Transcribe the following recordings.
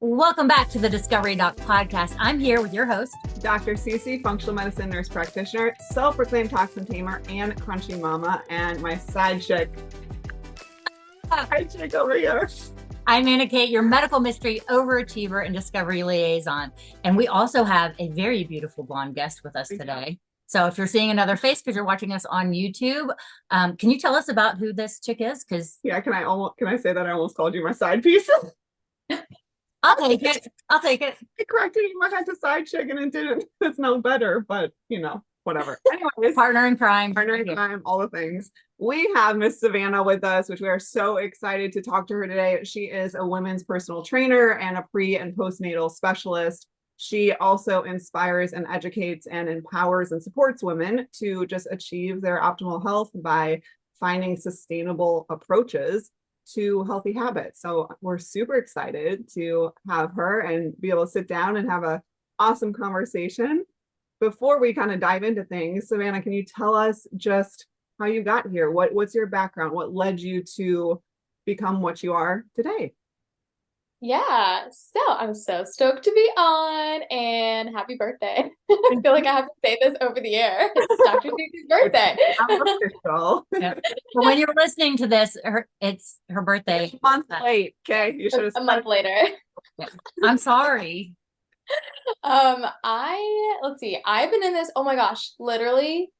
Welcome back to the Discovery Doc podcast. I'm here with your host, Dr. Cece, functional medicine nurse practitioner, self-proclaimed toxin tamer, and crunchy mama, and my side chick over here. I'm Anna Kate, your medical mystery overachiever and discovery liaison. And we also have a very beautiful blonde guest with us today. So if you're seeing another face because you're watching us on YouTube, can you tell us about who this chick is? Yeah, can I say that I almost called you my side piece? I'll take it. I corrected you my head to side chick and it didn't. It's no better, but whatever. Anyways, partner in crime, all the things. We have Miss Savanna with us, which we are so excited to talk to her today. She is a women's personal trainer and a pre and postnatal specialist. She also inspires and educates and empowers and supports women to just achieve their optimal health by finding sustainable approaches to healthy habits. So we're super excited to have her and be able to sit down and have an awesome conversation. Before we kind of dive into things, Savanna, can you tell us just how you got here? What's your background? What led you to become what you are today? Yeah, so I'm so stoked to be on, and happy birthday. I feel like I have to say this over the air. It's Dr. Cece's birthday. Official. Yeah. Well, when you're listening to this, it's her birthday. A month late, okay? You should have a month later. Yeah. I'm sorry. Let's see, I've been in this, oh my gosh, literally,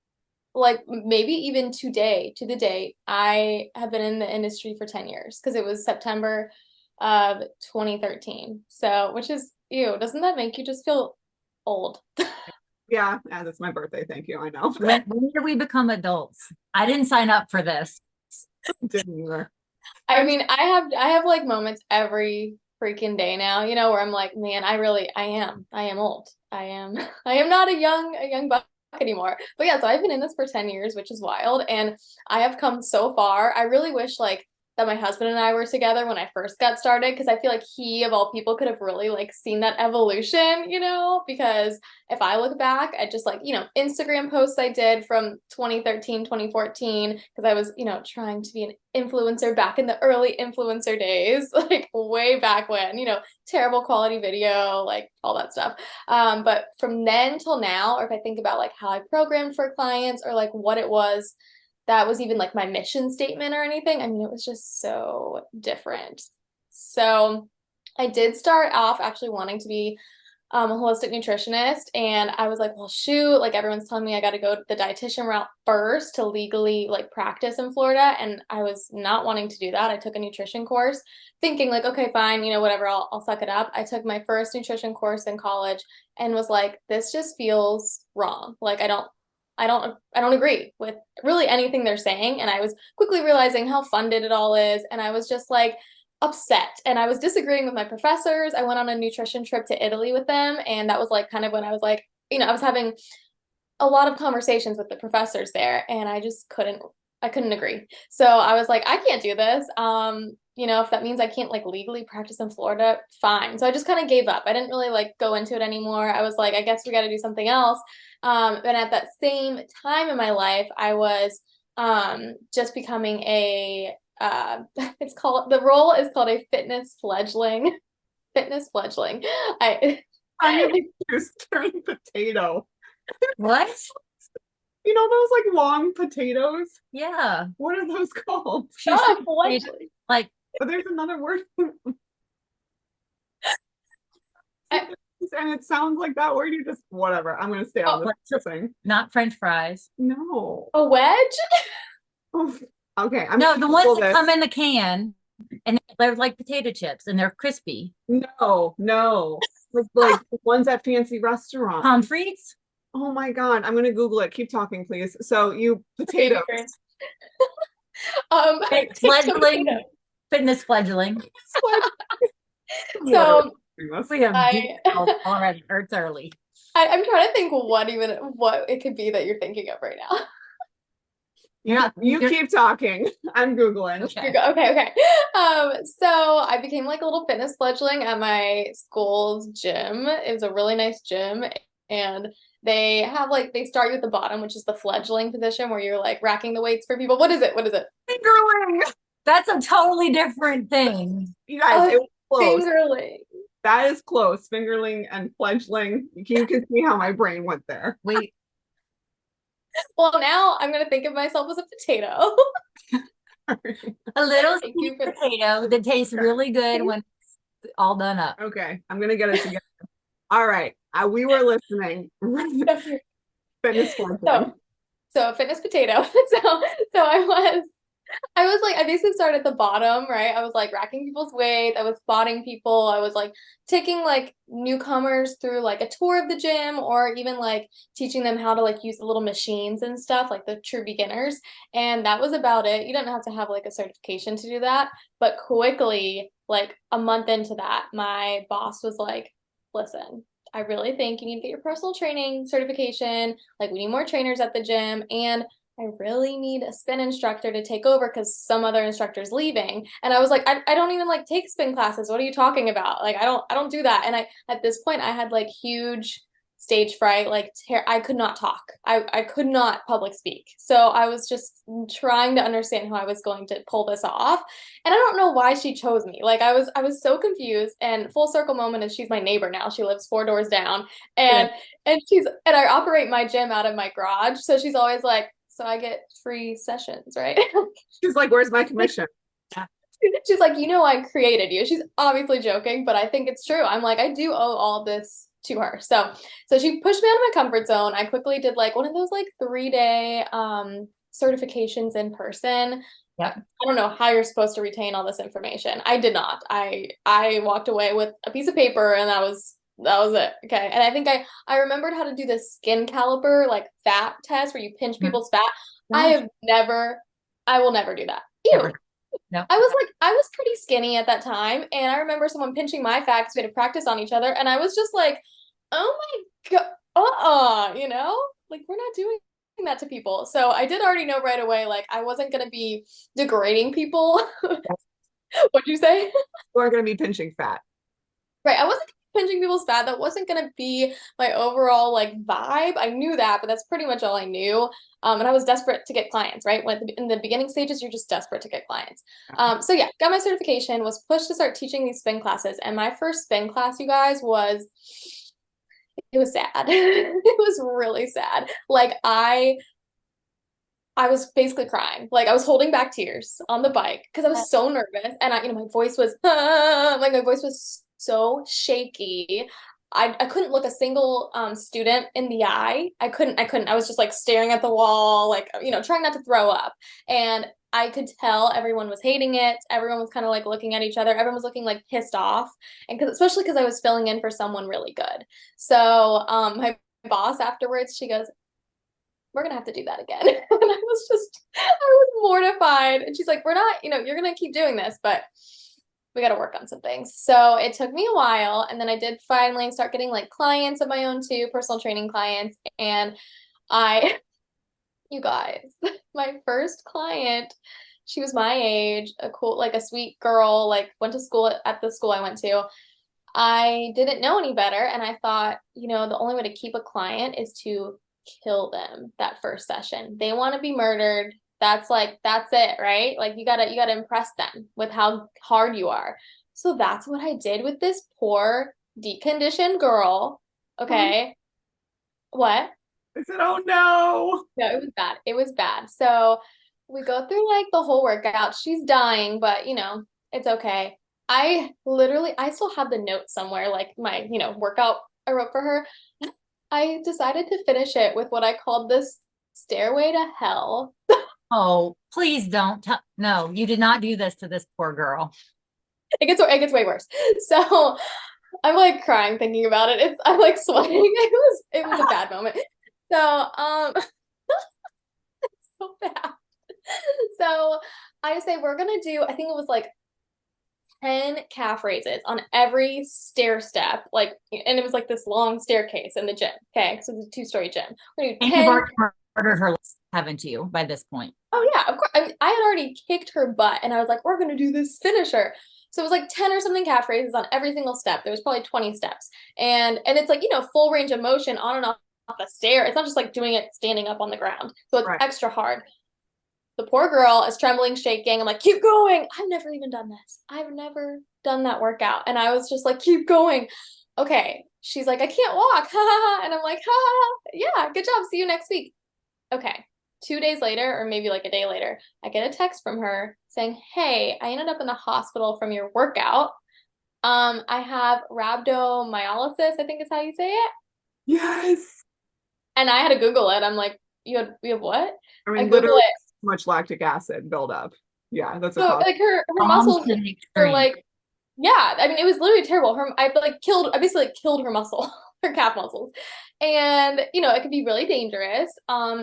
like maybe even to the date, I have been in the industry for 10 years because it was September of 2013. So, which is, doesn't that make you just feel old? Yeah, that's my birthday. Thank you. I know. When did we become adults? I didn't sign up for this. Didn't either. I mean, I have like moments every freaking day now, where I'm like, man, I am old. I am not a young buck anymore. But yeah, so I've been in this for 10 years, which is wild. And I have come so far. I really wish that my husband and I were together when I first got started, because I feel like he, of all people, could have really seen that evolution, because if I look back at just Instagram posts I did from 2013, 2014, because I was, trying to be an influencer back in the early influencer days, way back when, terrible quality video, all that stuff. But from then till now, or if I think about how I programmed for clients or what it was that was even my mission statement or anything, I mean, it was just so different. So I did start off actually wanting to be a holistic nutritionist, and I was like, well, shoot, everyone's telling me I got to go the dietitian route first to legally practice in Florida, and I was not wanting to do that. I took a nutrition course thinking okay, fine, whatever, I'll suck it up. I took my first nutrition course in college and was like, this just feels wrong. I don't agree with really anything they're saying. And I was quickly realizing how funded it all is. And I was just upset, and I was disagreeing with my professors. I went on a nutrition trip to Italy with them. And that was kind of when I was I was having a lot of conversations with the professors there, and I just couldn't agree. So I was like, I can't do this. If that means I can't legally practice in Florida, fine. So I just kind of gave up. I didn't really go into it anymore. I was like, I guess we got to do something else. And at that same time in my life, I was just becoming the role is called a fitness fledgling. I'm just turning potato. What? Those long potatoes? Yeah. What are those called? Fledgling. But there's another word. And it sounds like that word. You just whatever. I'm gonna stay on this thing. Not French fries. No. A wedge? Okay. No, the ones that come in the can and they're like potato chips and they're crispy. No. Like the ones at fancy restaurants. Pommes frites? Oh my God. I'm gonna Google it. Keep talking, please. So potatoes. Fitness fledgling. So we have already. It's early. I'm trying to think what it could be that you're thinking of right now. You keep talking. I'm Googling. Okay. So I became a little fitness fledgling at my school's gym. It was a really nice gym, and they have they start you at the bottom, which is the fledgling position where you're racking the weights for people. What is it? Fingerling. That's a totally different thing. You guys, it was close. Fingerling. That is close. Fingerling and fledgling. You can see how my brain went there. Wait, Well, now I'm gonna think of myself as a potato. a little Thank sweet you for potato that tastes really good when it's all done up. Okay, I'm gonna get it together. All right, we were listening. Fitness fledgling. So fitness potato. So I was like, I basically started at the bottom, right? I was like racking people's weight. I was spotting people. I was like taking like newcomers through like a tour of the gym, or even like teaching them how to like use the little machines and stuff, like the true beginners. And that was about it. You don't have to have like a certification to do that. But quickly, like a month into that, my boss was like, listen, I really think you need to get your personal training certification. Like, we need more trainers at the gym. And I really need a spin instructor to take over because some other instructor's leaving. And I was like, I don't even like take spin classes. What are you talking about? Like, I don't do that. And at this point I had like huge stage fright, like I could not talk. I could not public speak. So I was just trying to understand how I was going to pull this off. And I don't know why she chose me. Like, I was so confused. And full circle moment is she's my neighbor now. She lives 4 doors down. And and I operate my gym out of my garage. So she's always like, so I get free sessions, right? She's like, where's my commission? She's like, I created you. She's obviously joking, but I think it's true. I'm like, I do owe all this to her. So she pushed me out of my comfort zone. I quickly did like one of those like 3-day certifications in person. Yep. I don't know how you're supposed to retain all this information. I did not. I walked away with a piece of paper, and that was it. Okay. And I think I remembered how to do this skin caliper, like fat test where you pinch people's fat. Gosh. I will never do that. Ew. Never. No. I was pretty skinny at that time. And I remember someone pinching my fat because we had to practice on each other. And I was just like, oh my God, like, we're not doing that to people. So I did already know right away, like, I wasn't going to be degrading people. What'd you say? We're going to be pinching fat. Right. I wasn't pinching people's fat. That wasn't going to be my overall like vibe. I knew that, but that's pretty much all I knew. And I was desperate to get clients, right? In the beginning stages, you're just desperate to get clients. So yeah, got my certification, was pushed to start teaching these spin classes. And my first spin class, you guys, it was sad. It was really sad. Like, I was basically crying. Like, I was holding back tears on the bike because I was so nervous. And my voice was like, my voice was so shaky. I couldn't look a single student in the eye. I couldn't. I was just like staring at the wall, like, trying not to throw up. And I could tell everyone was hating it. Everyone was kind of like looking at each other. Everyone was looking like pissed off. And especially because I was filling in for someone really good. So my boss afterwards, she goes, we're going to have to do that again. And I was mortified. And she's like, we're not, you're going to keep doing this, but we got to work on some things. So it took me a while. And then I did finally start getting like clients of my own too, personal training clients. And you guys, my first client, she was my age, a sweet girl, like went to school at the school I went to. I didn't know any better. And I thought, the only way to keep a client is to kill them that first session. They want to be murdered. That's it, right? Like, you gotta impress them with how hard you are. So that's what I did with this poor deconditioned girl. Okay. What? I said, oh no. No, it was bad. It was bad. So we go through like the whole workout. She's dying, but it's okay. I still have the note somewhere, like my, workout I wrote for her. I decided to finish it with what I called this stairway to hell. Oh, please don't. No, you did not do this to this poor girl. It gets way worse. So I'm like crying thinking about it. I'm like sweating. It was a bad moment. So it's so bad. So I say we're gonna do, I think it was like 10 calf raises on every stair step, and it was like this long staircase in the gym. Okay, so it's a 2-story gym. We're gonna do 10. You've murdered her, haven't you, by this point? Oh yeah, of course. I had already kicked her butt, and I was like, we're gonna do this finisher. So it was like 10 or something calf raises on every single step. There was probably 20 steps, and it's like full range of motion on and off the stair. It's not just like doing it standing up on the ground, so it's extra hard. the poor girl is trembling, shaking. I'm like, keep going. I've never even done this. I've never done that workout. And I was just like, keep going. Okay. She's like, I can't walk. Ha ha ha. And I'm like, ha ha. Yeah, good job. See you next week. Okay. 2 days later, or maybe like a day later, I get a text from her saying, hey, I ended up in the hospital from your workout. I have rhabdomyolysis, I think is how you say it. Yes. And I had to Google it. I'm like, you have what? I I mean, Google literally it. so much lactic acid buildup. Yeah, that's a So cause. like her Moms muscles to the were extreme. like, yeah, I mean, it was literally terrible. I basically like, killed her muscle, her calf muscles. And, it could be really dangerous.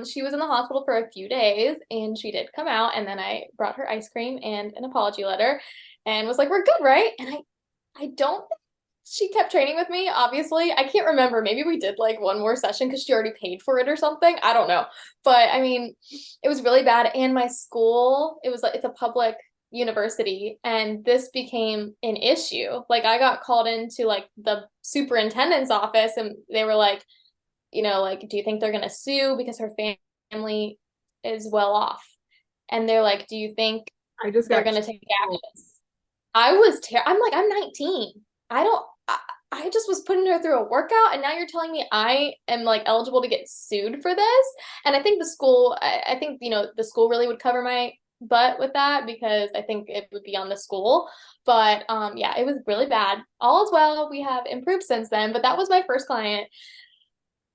She was in the hospital for a few days and she did come out, and then I brought her ice cream and an apology letter and was like, we're good, right? And I don't think she kept training with me, obviously. I can't remember. Maybe we did like one more session because she already paid for it or something. I don't know. But I mean, it was really bad. And my school, it's a public university, and this became an issue. Like I got called into like the superintendent's office, and they were like, like, do you think they're going to sue because her family is well off? And they're like, do you think I just they're got going to take action? I'm like, I'm 19. I don't, I just was putting her through a workout, and now you're telling me I am like eligible to get sued for this. And I think I think, the school really would cover my butt with that, because I think it would be on the school. But yeah, it was really bad. All is well. We have improved since then, but that was my first client.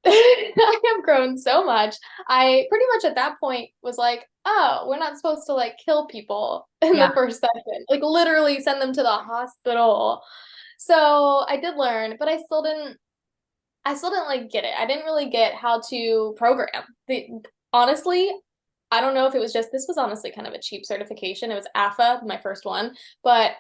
I have grown so much. I pretty much at that point was like, oh, we're not supposed to like kill people in the first session, like literally send them to the hospital. So I did learn, but I still didn't like get it. I didn't really get how to program. Honestly, I don't know if it was just, this was honestly kind of a cheap certification. It was AFA, my first one, but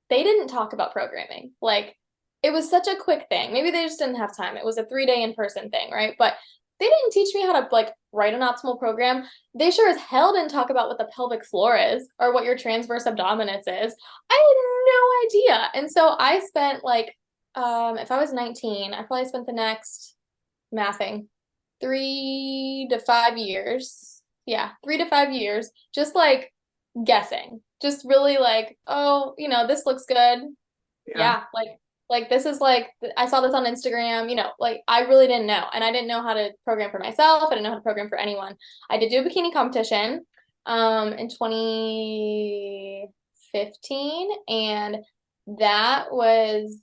they didn't talk about programming. Like, it was such a quick thing. Maybe they just didn't have time. It was a 3-day in-person thing, right? But they didn't teach me how to like write an optimal program. They sure as hell didn't talk about what the pelvic floor is or what your transverse abdominis is. I had no idea. And so I spent like, if I was 19, I probably spent the next mathing 3 to 5 years. Yeah, 3 to 5 years, just like guessing, just really like, oh, this looks good. Yeah, like this is like, I saw this on Instagram, like I really didn't know. And I didn't know how to program for myself. I didn't know how to program for anyone. I did do a bikini competition in 2015, and that was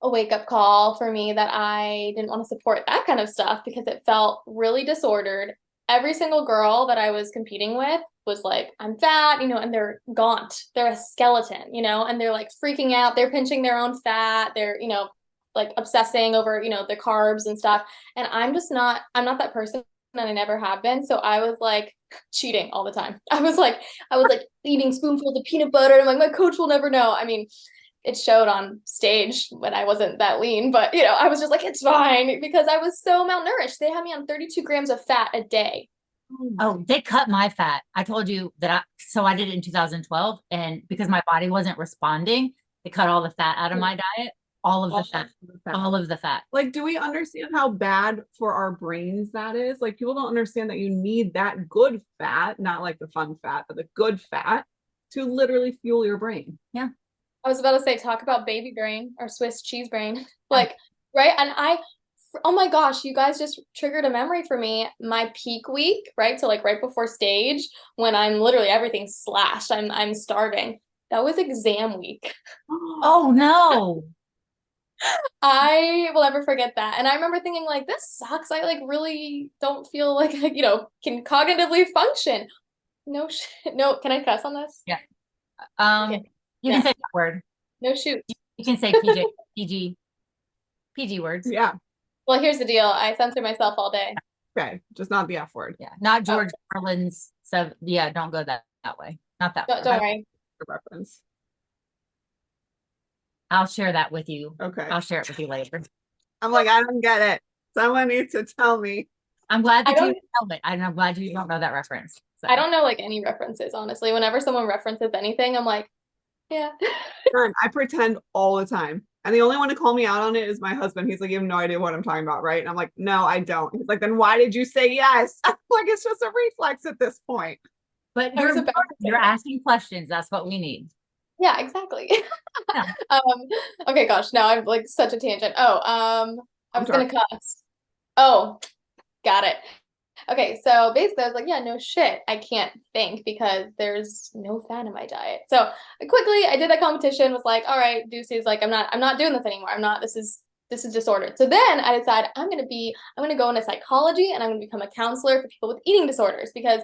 a wake-up call for me that I didn't want to support that kind of stuff because it felt really disordered. Every single girl that I was competing with was like, I'm fat, and they're gaunt. They're a skeleton, and they're like freaking out. They're pinching their own fat. They're, like obsessing over, the carbs and stuff. And I'm not that person, and I never have been. So I was like cheating all the time. I was like eating spoonfuls of peanut butter. And I'm like, my coach will never know. I mean, it showed on stage when I wasn't that lean, but I was just like, it's fine, because I was so malnourished. They had me on 32 grams of fat a day. Oh, they cut my fat. I told you that I did it in 2012, and because my body wasn't responding, they cut all the fat out of my diet, all of the fat, all of the fat. Like, do we understand how bad for our brains that is? Like, people don't understand that you need that good fat, not like the fun fat, but the good fat to literally fuel your brain. Yeah. I was about to say, talk about baby brain or Swiss cheese brain. Like, right? And oh my gosh, you guys just triggered a memory for me. My peak week, right? So like right before stage, when I'm literally everything's slashed, I'm starving. That was exam week. Oh no. I will never forget that. And I remember thinking like, this sucks. I like really don't feel like I, can cognitively function. No shit. No, can I cuss on this? Yeah. Okay. You can say that word. No shoot. You can say PG words. Yeah. Well, here's the deal. I censor myself all day. Okay. Just not the F word. Yeah. Not George Carlin's. So yeah, don't go that way. Not that. Don't worry. Reference. I'll share that with you. Okay. I'll share it with you later. I'm like, I don't get it. Someone needs to tell me. I'm glad that you know it. I'm glad you don't know that reference. So. I don't know like any references, honestly. Whenever someone references anything, I'm like, Yeah. I pretend all the time. And the only one to call me out on it is my husband. He's like, you have no idea what I'm talking about, right? And I'm like, no, I don't. He's like, then why did you say yes? I'm like, it's just a reflex at this point. But I was about to say you're that. asking questions. That's what we need. Yeah, exactly. Yeah. Um, okay, gosh, now I'm like such a tangent. Oh, I I'm was sorry. gonna cuss. Oh, got it. Okay, so basically I was like, yeah, no shit. I can't think because there's no fat in my diet. So quickly I did that competition, was like, all right, Deuces, like I'm not doing this anymore. This is disordered. So then I decided I'm gonna go into psychology and I'm gonna become a counselor for people with eating disorders because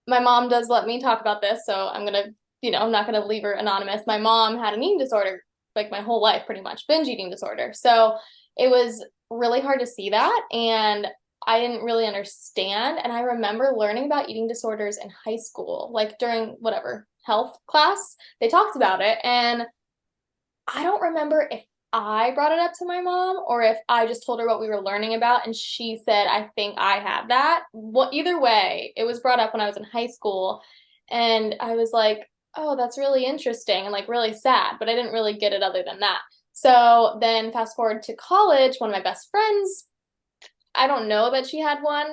my mom does let me talk about this. So I'm not gonna leave her anonymous. My mom had an eating disorder like my whole life, pretty much, binge eating disorder. So it was really hard to see that. And I didn't really understand. And I remember learning about eating disorders in high school, like during whatever health class, they talked about it. And I don't remember if I brought it up to my mom or if I just told her what we were learning about and she said, I think I have that. Well, either way, it was brought up when I was in high school. And I was like, oh, that's really interesting and like really sad, but I didn't really get it other than that. So then fast forward to college, one of my best friends, I don't know that she had one,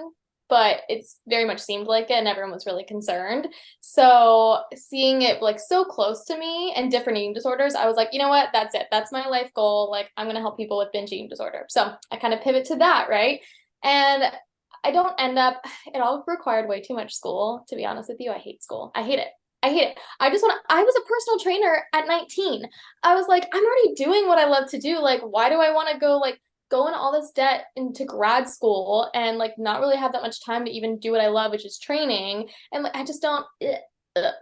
but it's very much seemed like it, and everyone was really concerned. So seeing it like so close to me and different eating disorders, I was like, you know what? That's it. That's my life goal. Like, I'm gonna help people with binge eating disorder. So I kind of pivot to that, right? And I don't end up. It all required way too much school. To be honest with you, I hate school. I hate it. I hate it. I was a personal trainer at 19. I was like, I'm already doing what I love to do. Like, why do I want to go into all this debt into grad school and like not really have that much time to even do what I love, which is training. And like I just don't.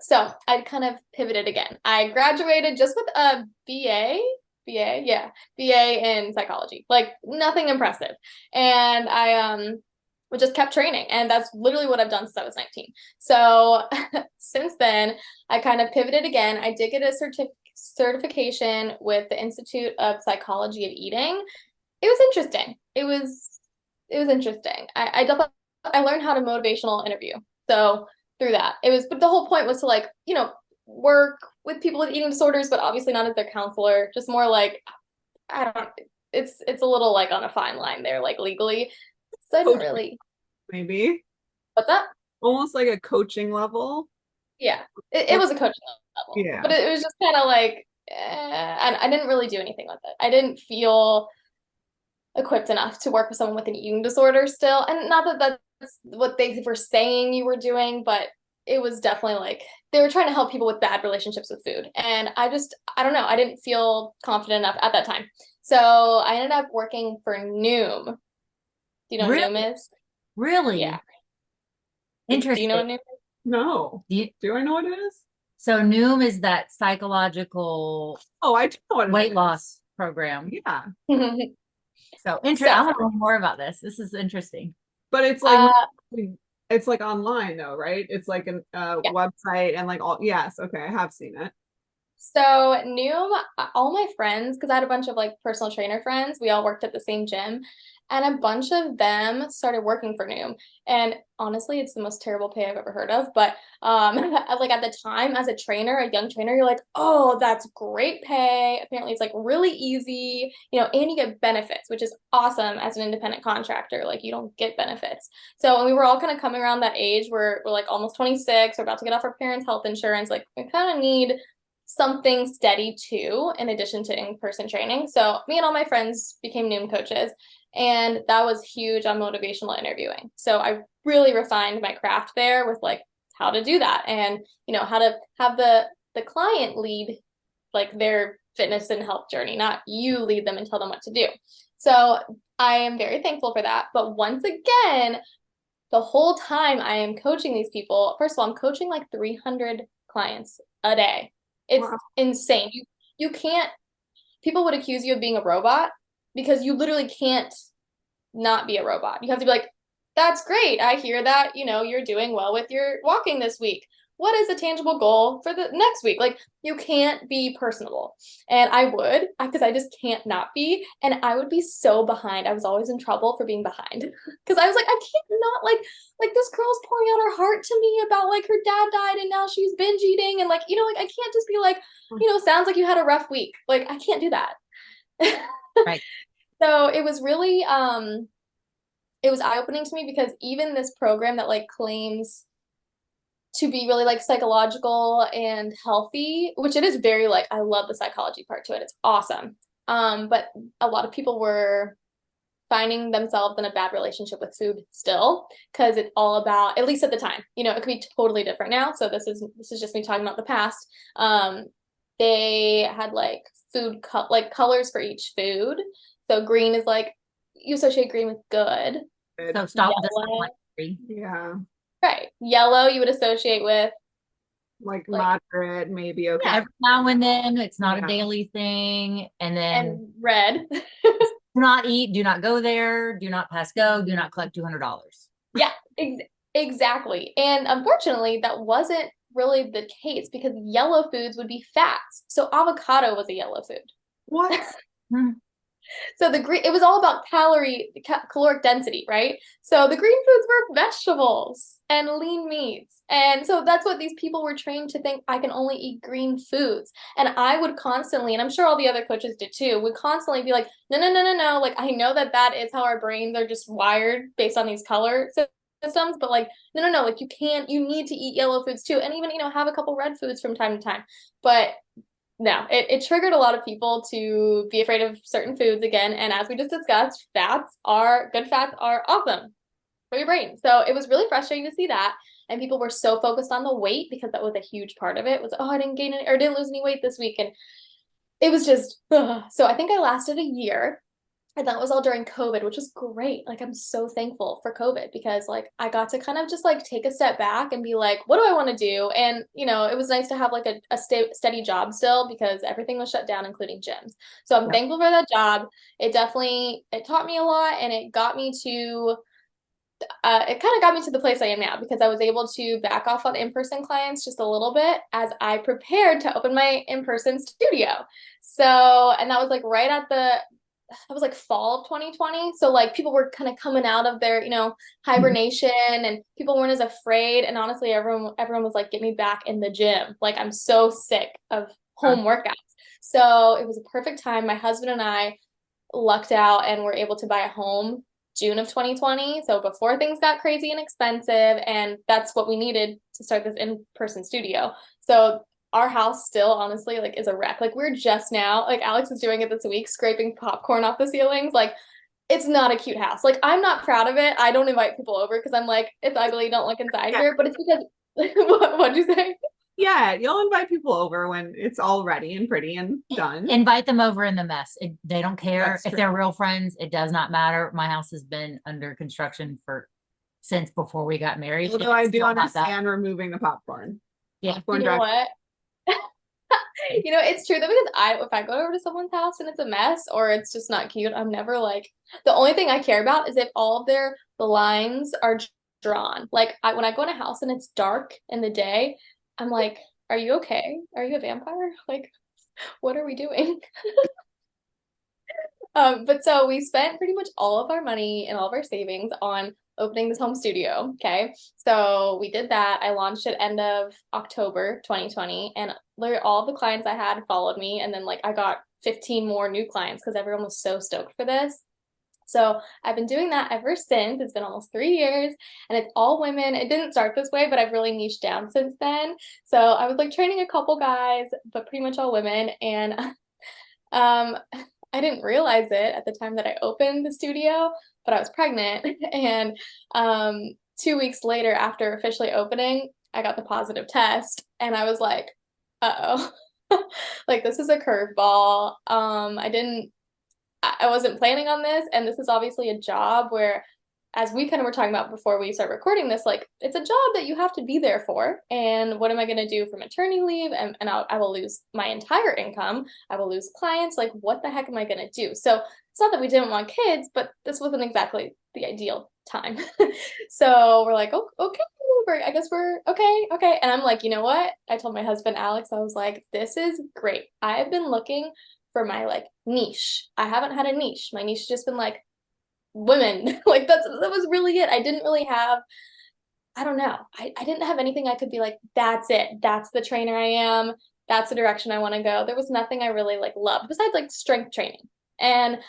So I kind of pivoted again. I graduated just with a BA in psychology. Like nothing impressive. And I just kept training, and that's literally what I've done since I was 19. So since then, I kind of pivoted again. I did get a certification with the Institute of Psychology of Eating. It was interesting. It was interesting. I definitely I learned how to motivational interview. So through that, but the whole point was to like, work with people with eating disorders, but obviously not as their counselor, just more like, I don't, it's a little like on a fine line there, like legally. So I didn't Coaching, really, maybe what's that? almost like a coaching level. Yeah, it was a coaching level, Yeah. but it was just kind of like, and I didn't really do anything with it. I didn't feel equipped enough to work with someone with an eating disorder still. And not that that's what they were saying you were doing, but it was definitely like they were trying to help people with bad relationships with food. And I don't know, I didn't feel confident enough at that time. So I ended up working for Noom. Do you know what Really? Noom is? Really Yeah. Do you know interesting. what Noom is? No. Do I know what it is? So Noom is that psychological Oh, I do know what it weight is. loss program. Yeah. So So, I want to learn more about this. This is interesting. But it's like uh, it's like online though, right? It's like a yeah. website and like all yes, okay, I have seen it. So Noom, all my friends, because I had a bunch of like personal trainer friends, we all worked at the same gym, and a bunch of them started working for Noom. And honestly, it's the most terrible pay I've ever heard of. But like at the time, as a trainer, a young trainer, you're like, oh, that's great pay. Apparently, it's like really easy, and you get benefits, which is awesome as an independent contractor. Like you don't get benefits. So when we were all kind of coming around that age, we're like almost 26, we're about to get off our parents' health insurance. Like we kind of need something steady too, in addition to in-person training. So me and all my friends became Noom coaches, and that was huge on motivational interviewing. So I really refined my craft there with like how to do that and how to have the client lead like their fitness and health journey, not you lead them and tell them what to do. So I am very thankful for that. But once again, the whole time I am coaching these people, first of all, I'm coaching like 300 clients a day. It's Wow. insane. You can't, people would accuse you of being a robot because you literally can't not be a robot. You have to be like, that's great. I hear that, you're doing well with your walking this week. what is a tangible goal for the next week? Like, you can't be personable. And I would, because I just can't not be. And I would be so behind. I was always in trouble for being behind because I was like, I can't not like this girl's pouring out her heart to me about like her dad died and now she's binge eating. And like, you know, like I can't just be like, you know, sounds like you had a rough week. Like, I can't do that. Right. So it was really, it was eye-opening to me because even this program that like claims to be really like psychological and healthy, which it is very like, I love the psychology part to it. It's awesome. But a lot of people were finding themselves in a bad relationship with food still, because it's all about, at least at the time, you know, it could be totally different now. So this is just me talking about the past. They had like like colors for each food. So green is like, you associate green with good. So stop Yellow, this. Yeah. right. Yellow you would associate with Like like, moderate, maybe okay. Every now and then, it's not Yeah. a daily thing. And then and red. do not eat, do not go there, do not pass go, do not collect $200. Yeah, exactly. And unfortunately, that wasn't really the case because yellow foods would be fats. So avocado was a yellow food. What? So the green, it was all about caloric density, right? So the green foods were vegetables and lean meats. And so that's what these people were trained to think, I can only eat green foods. And I would constantly, and I'm sure all the other coaches did too, would constantly be like, no, no, no, no, no. Like, I know that that is how our brains are just wired based on these color systems, but like, no, no, no, like you need to eat yellow foods too. And even, you know, have a couple red foods from time to time. But no, it triggered a lot of people to be afraid of certain foods again. And as we just discussed, good fats are awesome for your brain. So it was really frustrating to see that. And people were so focused on the weight because that was a huge part of it was, oh, I didn't gain any or didn't lose any weight this week. And it was just, ugh. So I think I lasted a year. And that was all during COVID, which was great. Like, I'm so thankful for COVID because like I got to kind of just like take a step back and be like, what do I want to do? And, you know, it was nice to have like a steady job still because everything was shut down, including gyms. So I'm thankful for that job. It taught me a lot and it got me to, it kind of got me to the place I am now because I was able to back off on in-person clients just a little bit as I prepared to open my in-person studio. So, and that was like right at that was like fall of 2020. So like people were kind of coming out of their, you know, hibernation and people weren't as afraid. And honestly, everyone was like, get me back in the gym. Like, I'm so sick of home workouts. So it was a perfect time. My husband and I lucked out and were able to buy a home June of 2020. So before things got crazy and expensive, and that's what we needed to start this in-person studio. So our house still honestly like is a wreck. Like, we're just now, like Alex is doing it this week, scraping popcorn off the ceilings. Like, it's not a cute house. Like, I'm not proud of it. I don't invite people over because I'm like, it's ugly, don't look inside here. But it's because what'd you say? Yeah, you'll invite people over when it's all ready and pretty and done. Invite them over in the mess. They don't care That's if true. they're real friends. It does not matter. My house has been under construction since before we got married. Although I It's do still not that. understand removing the popcorn. Yeah. Popcorn You know drive. what? You know, it's true though, because if I go over to someone's house and it's a mess or it's just not cute, I'm never like, the only thing I care about is if all of their blinds are drawn. Like, when I go in a house and it's dark in the day, I'm like, are you okay? Are you a vampire? Like, what are we doing? But so we spent pretty much all of our money and all of our savings on opening this home studio. Okay. So we did that. I launched it end of October 2020, and literally all of the clients I had followed me. And then like I got 15 more new clients because everyone was so stoked for this. So I've been doing that ever since. It's been almost 3 years and it's all women. It didn't start this way, but I've really niched down since then. So I was like training a couple guys, but pretty much all women. And I didn't realize it at the time that I opened the studio, but I was pregnant. And 2 weeks later, after officially opening, I got the positive test. And I was like, uh-oh, like this is a curveball. I wasn't planning on this. And this is obviously a job where, as we kind of were talking about before we start recording this, like it's a job that you have to be there for. And what am I going to do for maternity leave? And I will lose my entire income. I will lose clients. Like, what the heck am I going to do? So it's not that we didn't want kids, but this wasn't exactly the ideal time. So we're like, oh, okay, I guess we're okay. Okay. And I'm like, you know what? I told my husband, Alex, I was like, this is great. I've been looking for my like niche. I haven't had a niche. My niche has just been like women. Like that was really it. I didn't really have, I don't know. I didn't have anything I could be like, that's it. That's the trainer I am. That's the direction I want to go. There was nothing I really like loved besides like strength training. And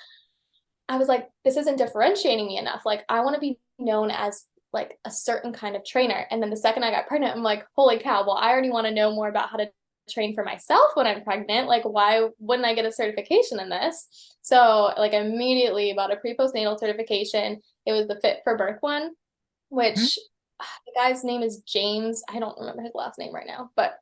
I was like, this isn't differentiating me enough. Like, I want to be known as like a certain kind of trainer. And then the second I got pregnant, I'm like, holy cow, well, I already want to know more about how to train for myself when I'm pregnant. Like, why wouldn't I get a certification in this? So, like, I immediately bought a pre-postnatal certification. It was the Fit for Birth one, which the guy's name is James. I don't remember his last name right now, but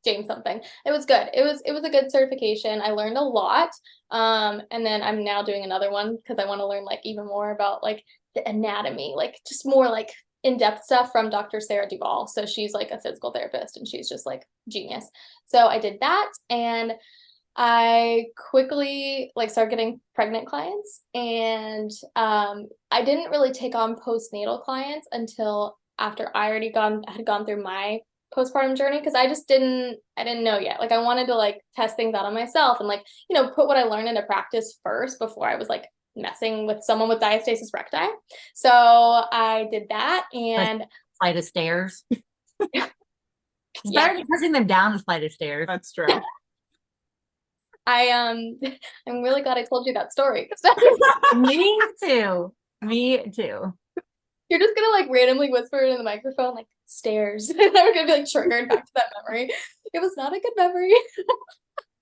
James something. It was good. It was a good certification. I learned a lot. And then I'm now doing another one because I want to learn like even more about like the anatomy, like just more like in-depth stuff from Dr. Sarah Duvall. So she's like a physical therapist and she's just like genius. So I did that and I quickly like started getting pregnant clients and I didn't really take on postnatal clients until after I had gone through my postpartum journey because I didn't know yet. Like I wanted to like test things out on myself and like, put what I learned into practice first before I was like messing with someone with diastasis recti. So I did that and flight of stairs. yeah. Better than pushing them down the flight of stairs. That's true. I'm really glad I told you that story. Me too. Me too. You're just gonna like randomly whisper it in the microphone, like stairs. And then we're gonna be like triggered back to that memory. It was not a good memory.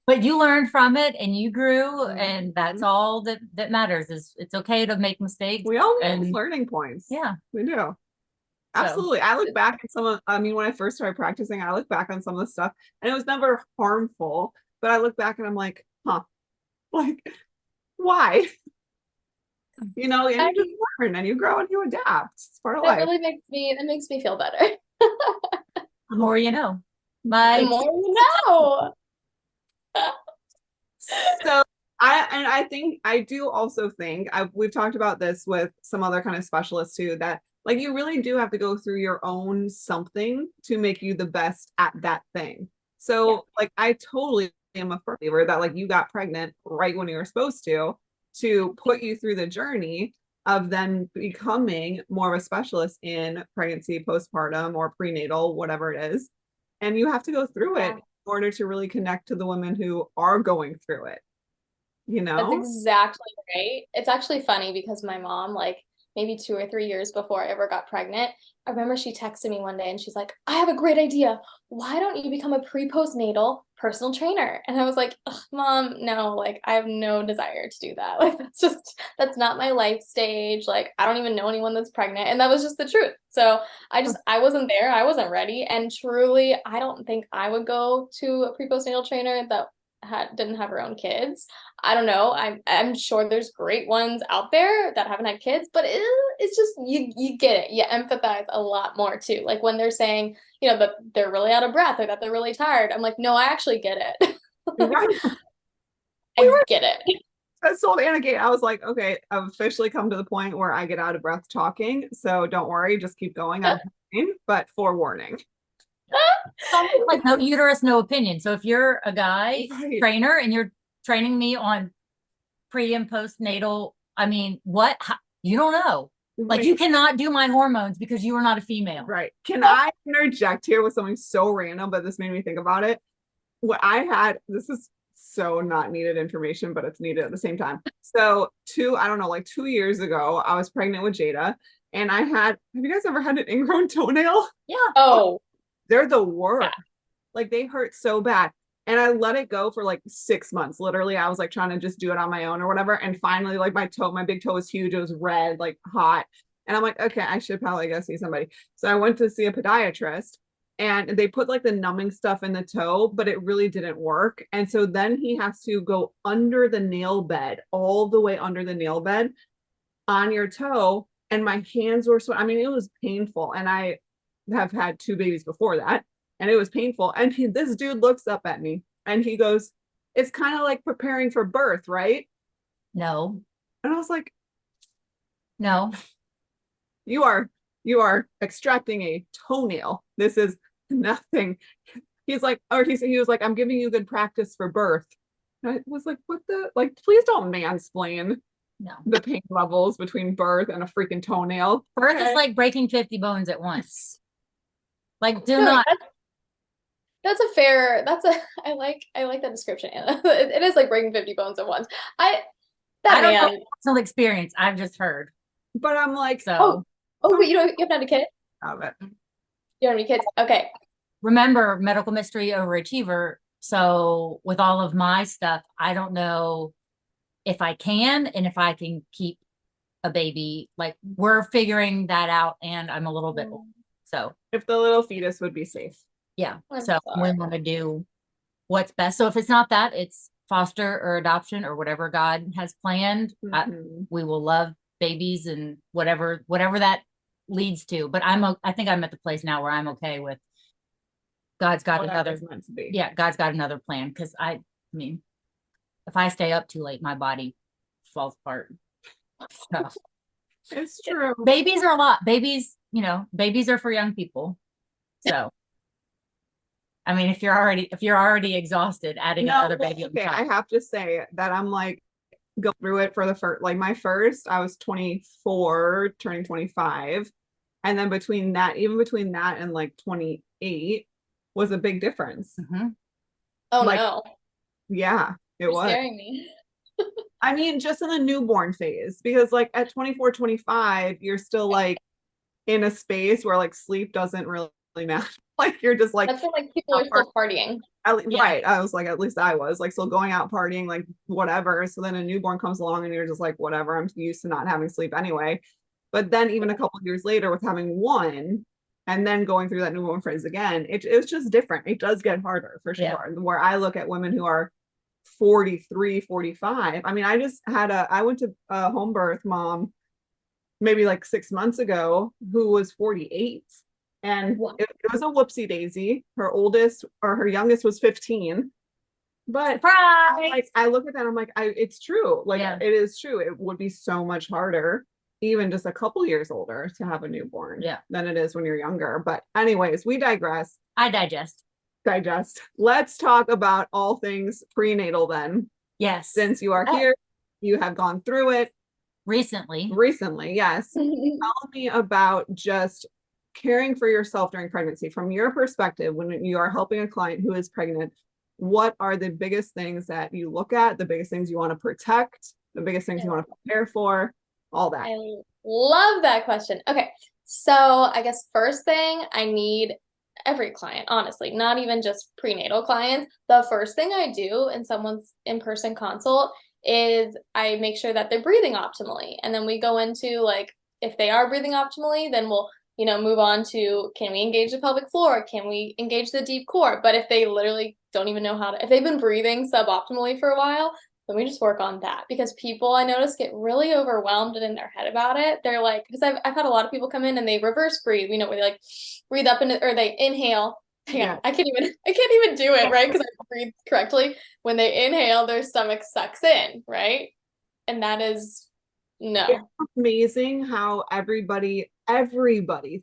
But you learned from it and you grew, and that's all that matters. Is it's okay to make mistakes. We all have learning points. Yeah, we do. Absolutely. I look back at when I first started practicing, I look back on some of the stuff and it was never harmful, but I look back and I'm like, like, why? And you just learn and you grow and you adapt. It's part of life. Really makes me feel better. The more you know. The more you know. So I do also think we've talked about this with some other kind of specialists too, that like you really do have to go through your own something to make you the best at that thing. So like I totally am a believer that like you got pregnant right when you were supposed to put you through the journey of then becoming more of a specialist in pregnancy, postpartum, or prenatal, whatever it is. And you have to go through it in order to really connect to the women who are going through it. That's exactly right. It's actually funny because my mom, like maybe 2 or 3 years before I ever got pregnant, I remember she texted me one day and she's like, I have a great idea. Why don't you become a pre-postnatal personal trainer? And I was like, Mom, no, like I have no desire to do that. Like that's not my life stage. Like I don't even know anyone that's pregnant. And that was just the truth. So I wasn't there. I wasn't ready. And truly, I don't think I would go to a pre-postnatal trainer that didn't have her own kids. I don't know. I'm sure there's great ones out there that haven't had kids, but it's just you get it. You empathize a lot more too. Like when they're saying, that they're really out of breath or that they're really tired. I'm like, no, I actually get it. I get it. I told Anna Kate, I was like, okay, I've officially come to the point where I get out of breath talking. So don't worry, just keep going. I'm fine, but forewarning. Like no uterus, no opinion. So if you're a guy trainer and you're training me on pre and postnatal, I mean, you don't know. Like you cannot do my hormones because you are not a female. Right. Can I interject here with something so random, but this made me think about it? This is so not needed information, but it's needed at the same time. So 2 years ago, I was pregnant with Jada and have you guys ever had an ingrown toenail? Yeah. Oh. They're the worst. Yeah. Like they hurt so bad. And I let it go for like 6 months. Literally, I was like trying to just do it on my own or whatever. And finally, like my big toe was huge. It was red, like hot. And I'm like, okay, I should probably go see somebody. So I went to see a podiatrist and they put like the numbing stuff in the toe, but it really didn't work. And so then he has to go under the nail bed, all the way under the nail bed on your toe. And my hands were it was painful. And I have had 2 babies before that. And it was painful. And this dude looks up at me and he goes, it's kind of like preparing for birth, right? No. And I was like, no. You are You are extracting a toenail. This is nothing. He's like, or he was like, I'm giving you good practice for birth. And I was like, what the, like, please don't mansplain No. the pain levels between birth and a freaking toenail. Birth Okay. is like breaking 50 bones at once. Like, do No, not. that's a fair, I like that description, Anna. It is like breaking 50 bones at once. I That don't know man. personal experience. I've just heard. But I'm like, So But you haven't had a kid? of it. You don't have any kids? Okay. remember, medical mystery overachiever. So with all of my stuff, I don't know if I can and if I can keep a baby. Like, we're figuring that out, and I'm a little bit old. So If the little fetus would be safe. yeah. I'm So sorry. we want to do what's best. So if it's not that, it's foster or adoption or whatever God has planned. Mhm. We will love babies and whatever that leads to. But I think I'm at the place now where I'm okay with God's got Whatever another. it's meant to be. Yeah, God's got another plan. Because I mean, if I stay up too late, my body falls apart. So It's true. babies are a lot. Babies, babies are for young people. So I mean, if you're already exhausted, adding No, another baby on okay, I top. have to say that I'm like go through it for the first, like my first, I was 24, turning 25. And then even between that and like 28 was a big difference. Mhm. Oh Like, no. yeah, it You're was. scaring me. I mean, just in the newborn phase, because like at 24, 25, you're still like in a space where like sleep doesn't really matter. Like you're just like That's when like people are still partying. Yeah. right. I was like, at least I was like still going out partying, like whatever. So then a newborn comes along and you're just like, whatever, I'm used to not having sleep anyway. But then even a couple of years later with having one and then going through that newborn phase again, it's just different. It does get harder for sure. Yeah. Where I look at women who are 43, 45. I mean, I went to a home birth mom maybe like 6 months ago who was 48. And it was a whoopsie daisy. Her youngest was 15. But Surprise! I look at that, I'm like, it's true. Like Yeah. it is true. It would be so much harder, even just a couple years older, to have a newborn than it is when you're younger. But anyways, we digress. I digest. Let's talk about all things prenatal then. Yes. Since you are here, you have gone through it Recently, yes. Tell me about just caring for yourself during pregnancy from your perspective. When you are helping a client who is pregnant, what are the biggest things that you look at, the biggest things you want to protect, the biggest things you want to prepare for, all that? I love that question. Okay. So I guess first thing, I need every client, honestly, not even just prenatal clients. The first thing I do in someone's in-person consult is I make sure that they're breathing optimally. And then we go into like, if they are breathing optimally, then we'll, move on to, can we engage the pelvic floor? Can we engage the deep core? But if they literally don't even know if they've been breathing suboptimally for a while, then we just work on that, because people I notice get really overwhelmed and in their head about it. They're like, because I've had a lot of people come in and they reverse breathe, where they like breathe up or they inhale. Hang on, I can't even do it, right? Because I breathe correctly. When they inhale, their stomach sucks in, right? And that is no. It's amazing how everybody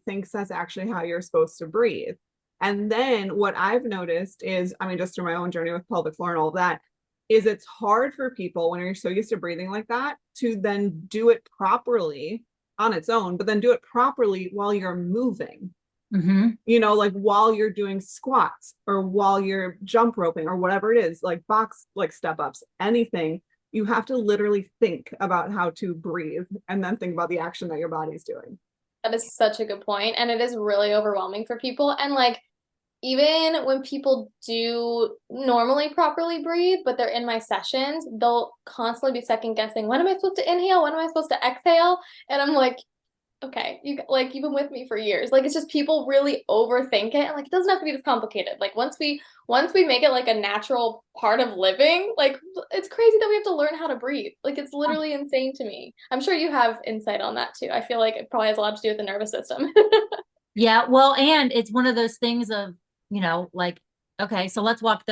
thinks that's actually how you're supposed to breathe. And then what I've noticed is, I mean, just through my own journey with pelvic floor and all of that, is it's hard for people when you're so used to breathing like that to then do it properly on its own, but then do it properly while you're moving. Mm-hmm. Like while you're doing squats or while you're jump roping or whatever it is, like box, like step ups, anything, you have to literally think about how to breathe and then think about the action that your body's doing. That is such a good point. And it is really overwhelming for people. And like, even when people do normally properly breathe, but they're in my sessions, they'll constantly be second guessing, when am I supposed to inhale? When am I supposed to exhale? And I'm like, okay, you've been with me for years. Like, it's just people really overthink it. And like, it doesn't have to be this complicated. Like once we make it like a natural part of living, like it's crazy that we have to learn how to breathe. Like it's literally insane to me. I'm sure you have insight on that too. I feel like it probably has a lot to do with the nervous system. Yeah. Well, and it's one of those things of, like, okay, so let's walk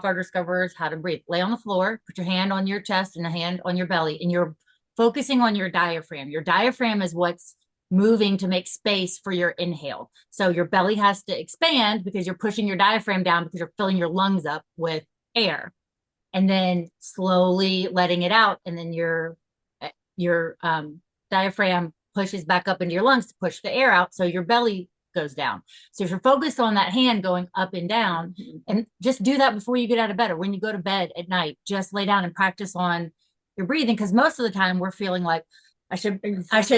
our discoverers how to breathe. Lay on the floor, put your hand on your chest and a hand on your belly, and you're focusing on your diaphragm. Your diaphragm is what's moving to make space for your inhale. So your belly has to expand because you're pushing your diaphragm down because you're filling your lungs up with air, and then slowly letting it out. And then your diaphragm pushes back up into your lungs to push the air out. So your belly goes down. So if you're focused on that hand going up and down, and just do that before you get out of bed or when you go to bed at night, just lay down and practice on your breathing. Because most of the time we're feeling like I should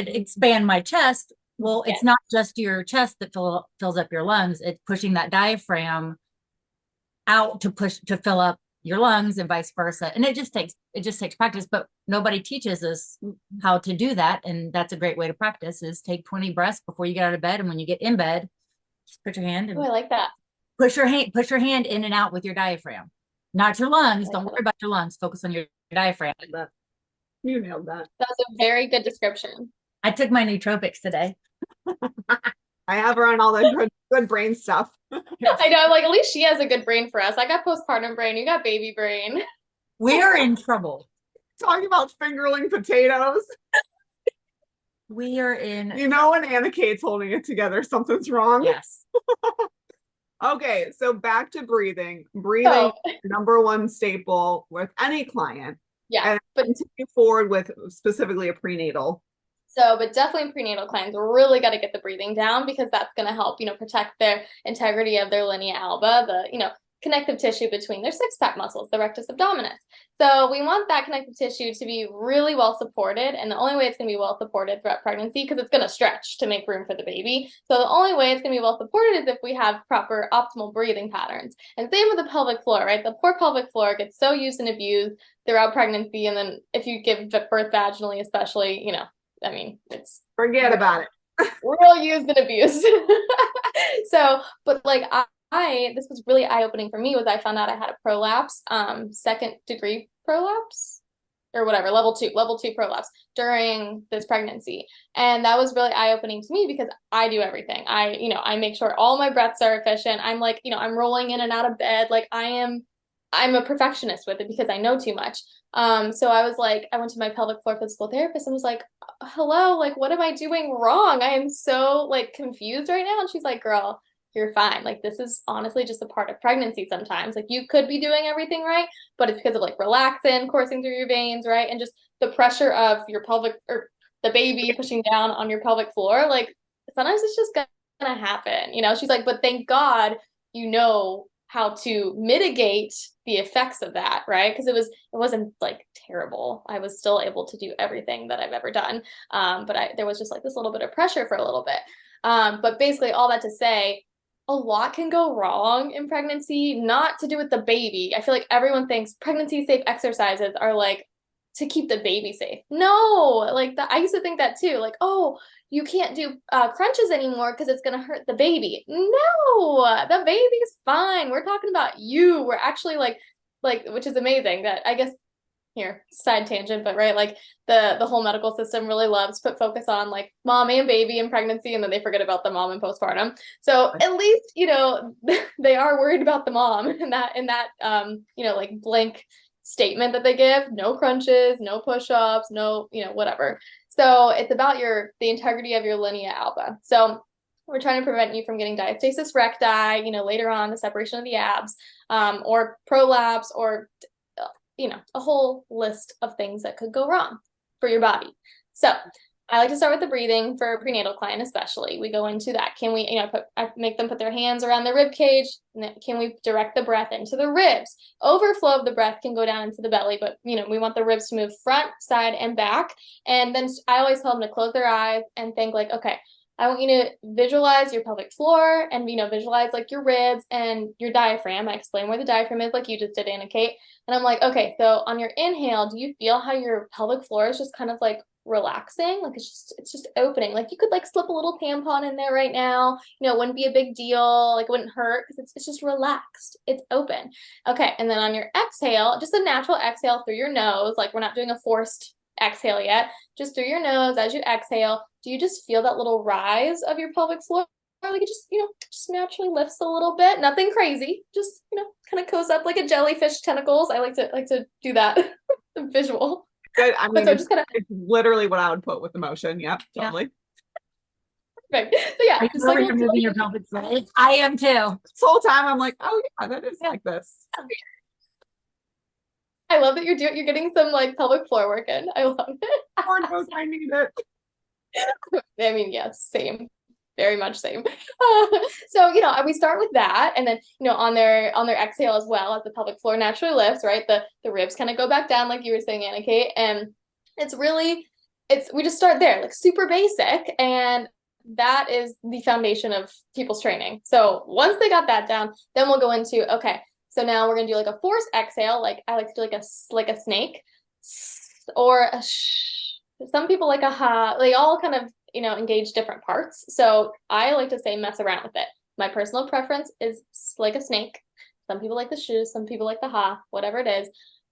expand my chest. Well, it's not just your chest that fills up your lungs. It's pushing that diaphragm out to fill up your lungs and vice versa. And it just takes practice, but nobody teaches us how to do that. And that's a great way to practice, is take 20 breaths before you get out of bed. And when you get in bed, just put your hand and I like that. Push your hand in and out with your diaphragm, not your lungs. Don't worry about your lungs. Focus on your diaphragm. You nailed that. That's a very good description. I took my nootropics today. I have her on all the good brain stuff. I know. I'm like, at least she has a good brain for us. I got postpartum brain. You got baby brain. We're in trouble. Talking about fingerling potatoes. We are in. You know, when Anna Kate's holding it together, something's wrong. Yes. Okay, so back to breathing. Breathing is number one staple with any client. Yeah. And continue forward with specifically a prenatal. So, but definitely prenatal clients really got to get the breathing down, because that's going to help, protect their integrity of their linea alba, the, connective tissue between their six-pack muscles, the rectus abdominis. So we want that connective tissue to be really well supported. And the only way it's going to be well supported throughout pregnancy, because it's going to stretch to make room for the baby. So the only way it's going to be well supported is if we have proper optimal breathing patterns. And same with the pelvic floor, right? The poor pelvic floor gets so used and abused throughout pregnancy. And then if you give birth vaginally, especially, it's forget about it. Real used and abused. So, but like this was really eye-opening for me, was I found out I had a prolapse, second degree prolapse or whatever, level two prolapse during this pregnancy. And that was really eye-opening to me, because I do everything. I make sure all my breaths are efficient. I'm like, I'm rolling in and out of bed. Like I'm a perfectionist with it because I know too much. So I was like, I went to my pelvic floor physical therapist and was like, hello, like, what am I doing wrong? I am so like confused right now. And she's like, girl, you're fine. Like, this is honestly just a part of pregnancy sometimes. Like, you could be doing everything right, but it's because of like relaxin coursing through your veins, right? And just the pressure of your pelvic, or the baby pushing down on your pelvic floor. Like, sometimes it's just gonna happen, She's like, but thank God, how to mitigate the effects of that, right? Because it wasn't like terrible. I was still able to do everything that I've ever done. But there was just like this little bit of pressure for a little bit. But basically all that to say, a lot can go wrong in pregnancy, not to do with the baby. I feel like everyone thinks pregnancy safe exercises are like to keep the baby safe. No, like I used to think that too. Like, oh, you can't do crunches anymore because it's going to hurt the baby. No, the baby's fine. We're talking about you. We're actually like, which is amazing that, I guess, here, side tangent, but right, like the whole medical system really loves to put focus on like mom and baby in pregnancy, and then they forget about the mom in postpartum. So at least, they are worried about the mom in that, like blank statement that they give: no crunches, no push-ups, no, whatever. So it's about the integrity of your linea alba. So we're trying to prevent you from getting diastasis recti, later on, the separation of the abs, or prolapse, or a whole list of things that could go wrong for your body. So I like to start with the breathing for a prenatal client, especially. We go into that. Can we, I make them put their hands around the rib cage. And can we direct the breath into the ribs? Overflow of the breath can go down into the belly, but we want the ribs to move front, side, and back. And then I always tell them to close their eyes and think like, okay, I want you to visualize your pelvic floor and, visualize like your ribs and your diaphragm. I explain where the diaphragm is, like you just did, Anna Kate. And I'm like, okay, so on your inhale, do you feel how your pelvic floor is just kind of like relaxing? Like it's just opening. Like you could like slip a little tampon in there right now. It wouldn't be a big deal. Like it wouldn't hurt because it's just relaxed. It's open. Okay. And then on your exhale, just a natural exhale through your nose. Like we're not doing a forced exhale yet. Just through your nose as you exhale. Do you just feel that little rise of your pelvic floor? Like it just, just naturally lifts a little bit. Nothing crazy. Just, kind of goes up like a jellyfish tentacles. I like to do that visual. Good. I mean, so just it's literally what I would put with the motion. Yep, totally. So yeah, Are you just over like here moving your pelvic floor? I am too. This whole time I'm like, oh yeah, that is like this. I love that you're getting some like pelvic floor work in. I love it. Lord knows I need it. I mean, yeah, same. Very much same. So, we start with that, and then, on their exhale as well, as the pelvic floor naturally lifts, right? The ribs kind of go back down, like you were saying, Anna Kate, and we just start there, like super basic, and that is the foundation of people's training. So once they got that down, then we'll go into, okay, so now we're gonna do like a forced exhale, like I like to do like a snake, or some people like a ha. They all kind of engage different parts. So I like to say mess around with it. My personal preference is like a snake. Some people like the shoes, some people like the ha, whatever it is.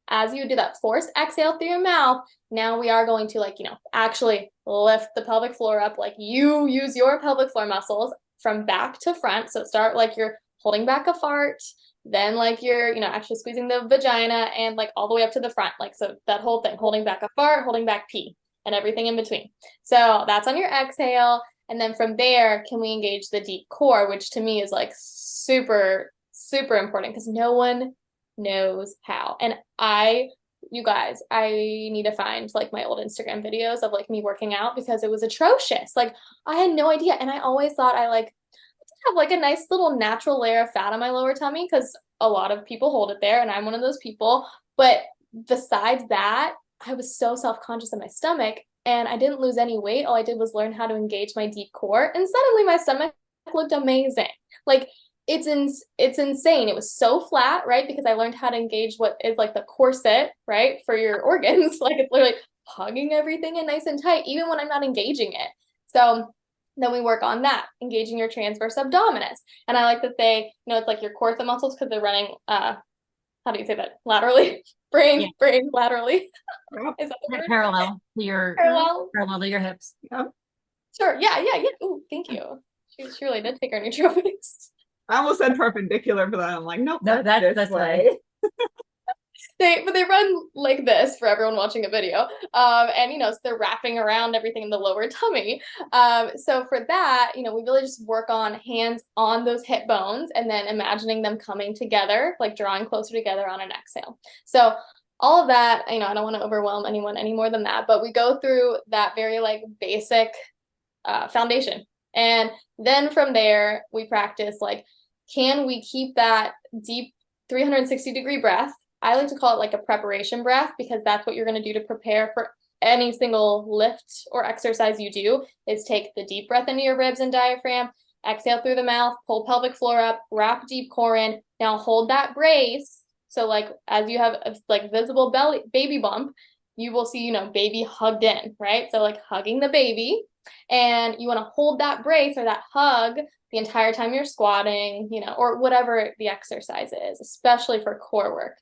As you do that forced exhale through your mouth, now we are going to actually lift the pelvic floor up, like you use your pelvic floor muscles from back to front. So start like you're holding back a fart, then like you're, actually squeezing the vagina and like all the way up to the front. Like, so that whole thing, holding back a fart, holding back pee, and everything in between. So that's on your exhale. And then from there, can we engage the deep core, which to me is like super, super important because no one knows how. And you guys, I need to find like my old Instagram videos of like me working out because it was atrocious. Like I had no idea. And I always thought I have like a nice little natural layer of fat on my lower tummy because a lot of people hold it there and I'm one of those people. But besides that, I was so self-conscious in my stomach and I didn't lose any weight. All I did was learn how to engage my deep core and suddenly my stomach looked amazing. Like it's insane. It was so flat, right? Because I learned how to engage what is like the corset, right? For your organs. Like it's literally hugging everything in nice and tight, even when I'm not engaging it. So then we work on that, engaging your transverse abdominis. And I like to say, it's like your corset muscles because they're running, how do you say that? Laterally? Brain laterally. Is that the word? Parallel to your hips. Yep. Sure. Yeah. Ooh, thank you. She really did take our nootropics. I almost said perpendicular, but I'm like, nope. No, that's way. They run like this for everyone watching a video. And so they're wrapping around everything in the lower tummy. So for that, we really just work on hands on those hip bones and then imagining them coming together, like drawing closer together on an exhale. So all of that, I don't want to overwhelm anyone any more than that, but we go through that very like basic foundation. And then from there, we practice like, can we keep that deep 360-degree breath? I like to call it like a preparation breath because that's what you're going to do to prepare for any single lift or exercise you do is take the deep breath into your ribs and diaphragm, exhale through the mouth, pull pelvic floor up, wrap deep core in. Now hold that brace. So like as you have a like visible baby bump, you will see, baby hugged in, right? So like hugging the baby, and you want to hold that brace or that hug the entire time you're squatting, or whatever the exercise is, especially for core work.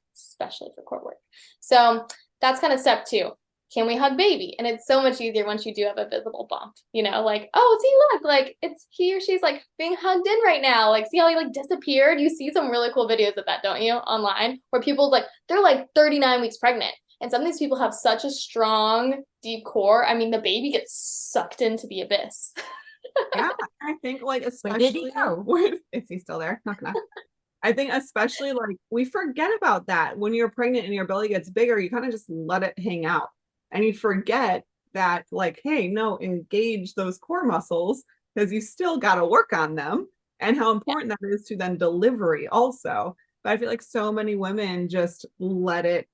So that's kind of step 2. Can we hug baby? And it's so much easier once you do have a visible bump, like, oh, see, look, like it's he or she's like being hugged in right now. Like, see how he like disappeared? You see some really cool videos of that, don't you, online, where people like, they're like 39 weeks pregnant. And some of these people have such a strong, deep core. I mean, the baby gets sucked into the abyss. Yeah, I think like especially Where did he go? Is he still there? Knock knock. I think especially like we forget about that when you're pregnant and your belly gets bigger, you kind of just let it hang out and you forget that like, hey, no, engage those core muscles because you still got to work on them and how important that is to then delivery also. But I feel like so many women just let it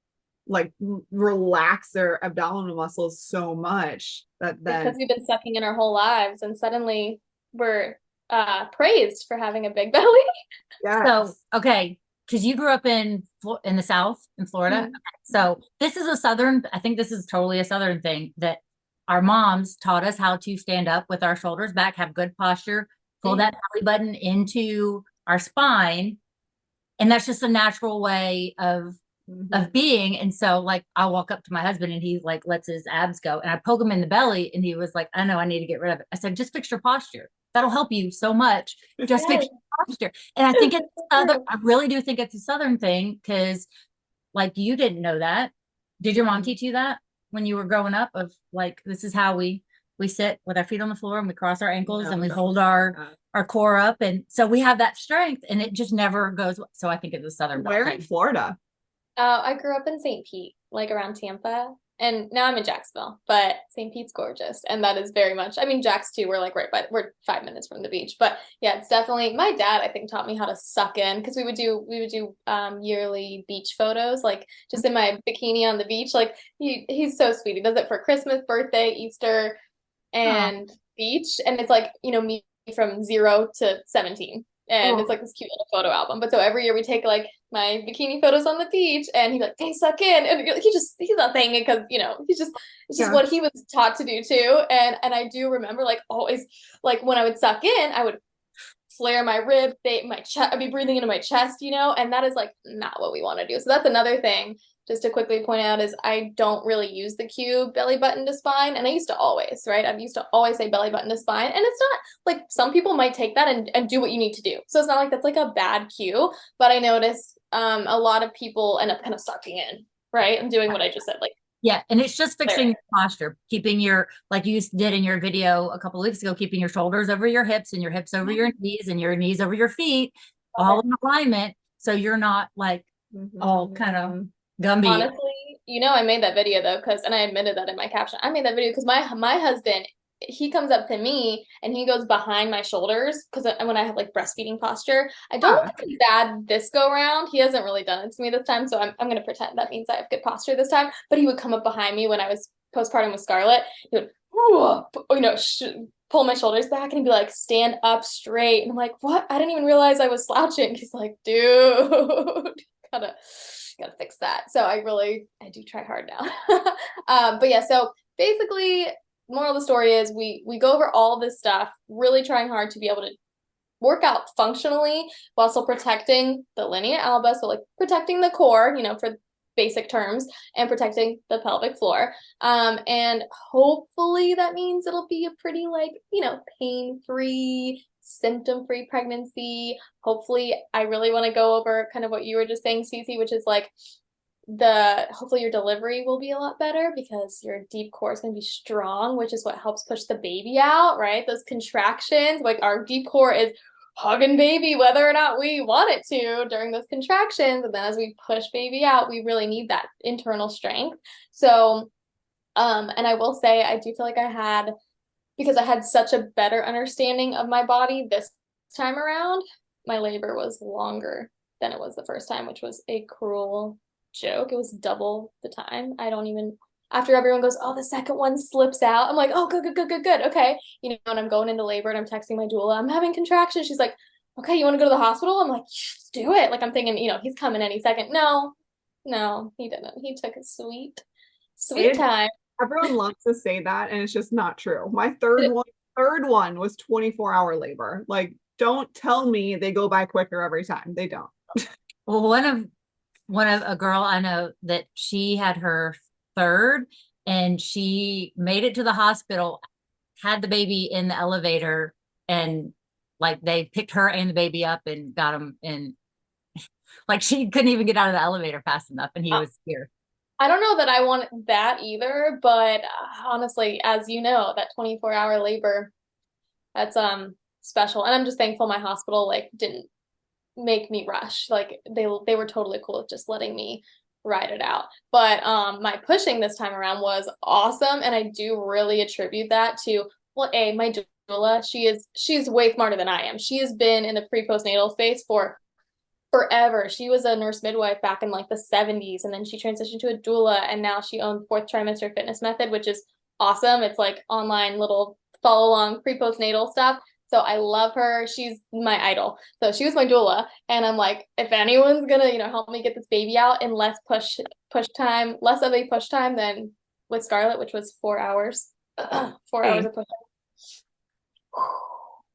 like relax their abdominal muscles so much that then because we've been sucking in our whole lives and suddenly we're praised for having a big belly. So okay, because you grew up in the South in Florida. Okay. So this is I think this is totally a Southern thing that our moms taught us how to stand up with our shoulders back, have good posture, pull that belly button into our spine, and that's just a natural way of being. And so like I'll walk up to my husband and he like lets his abs go and I poke him in the belly and he was like, I know I need to get rid of it. I said, just fix your posture. That'll help you so much. Just fix your posture. And I think I really do think it's a Southern thing because like you didn't know that. Did your mom teach you that when you were growing up of like, this is how we we sit with our feet on the floor and we cross our ankles Yeah, and we that's hold what- our core up. And so we have that strength and it just never goes. So I think it's a Southern Belle Where in thing. Florida? I grew up in St. Pete, like around Tampa, and now I'm in Jacksonville, but St. Pete's gorgeous. And that is very much, I mean, Jax too, we're like we're 5 minutes from the beach, but yeah, it's definitely, my dad, I think, taught me how to suck in, because we would do yearly beach photos, like just in my bikini on the beach. Like he's so sweet. He does it for Christmas, birthday, Easter, and beach. And it's like, me from 0 to 17. And it's like this cute little photo album. But so every year we take like my bikini photos on the beach, and he's like, "Hey, suck in," and he's not saying it because it's just what he was taught to do too. And I do remember like always, like when I would suck in, I would flare my rib, my chest, I'd be breathing into my chest, and that is like not what we want to do. So that's another thing just to quickly point out is I don't really use the cue belly button to spine. And I used to always, right? I used to always say belly button to spine. And it's not like, some people might take that and do what you need to do. So it's not like that's like a bad cue, but I notice a lot of people end up kind of sucking in, right? And doing what I just said, like, yeah. And it's just fixing your posture, keeping like you did in your video a couple of weeks ago, keeping your shoulders over your hips and your hips over your knees and your knees over your feet, all in alignment. So you're not like all kind of Gumby. Honestly, I made that video though, and I admitted that in my caption. I made that video because my husband, he comes up to me and he goes behind my shoulders, because when I have like breastfeeding posture, I don't think it's bad this go around. He hasn't really done it to me this time, so I'm going to pretend that means I have good posture this time. But he would come up behind me when I was postpartum with Scarlett. He would, pull my shoulders back, and he'd be like, "Stand up straight." And I'm like, "What? I didn't even realize I was slouching." He's like, "Dude, gotta fix that." So I do try hard now. But yeah, so basically, moral of the story is we go over all this stuff, really trying hard to be able to work out functionally while still protecting the linea alba, so like protecting the core, for basic terms, and protecting the pelvic floor. And hopefully that means it'll be a pretty like, pain-free, symptom-free pregnancy. Hopefully, I really want to go over kind of what you were just saying, Cece, which is like hopefully your delivery will be a lot better because your deep core is going to be strong, which is what helps push the baby out, right? Those contractions, like our deep core is hugging baby whether or not we want it to during those contractions. And then as we push baby out, we really need that internal strength. So, and I will say, I do feel like because I had such a better understanding of my body this time around, my labor was longer than it was the first time, which was a cruel joke. It was double the time. After everyone goes, "Oh, the second one slips out," I'm like, "Oh, good. Okay." And I'm going into labor and I'm texting my doula, "I'm having contractions." She's like, "Okay, you want to go to the hospital?" I'm like, "Let's do it." Like I'm thinking, he's coming any second. No, he didn't. He took a sweet time. Everyone loves to say that, and it's just not true. My third one was 24-hour labor. Like, don't tell me they go by quicker every time. They don't. Well, one of a girl I know that she had her third and she made it to the hospital, had the baby in the elevator, and like they picked her and the baby up and got him in. Like she couldn't even get out of the elevator fast enough, and he was here. I don't know that I want that either, but honestly, as you know, that 24-hour labor, that's special. And I'm just thankful my hospital like didn't make me rush. Like they were totally cool with just letting me ride it out. But my pushing this time around was awesome, and I do really attribute that to, well, my doula, she's way smarter than I am. She has been in the pre-postnatal space for forever. She was a nurse midwife back in like the 70s, and then she transitioned to a doula, and now she owns Fourth Trimester Fitness Method, which is awesome. It's like online little follow along pre-postnatal stuff. So I love her. She's my idol. So she was my doula, and I'm like, if anyone's gonna, help me get this baby out in less of a push time than with Scarlett, which was 4 hours, 4 hours of push time.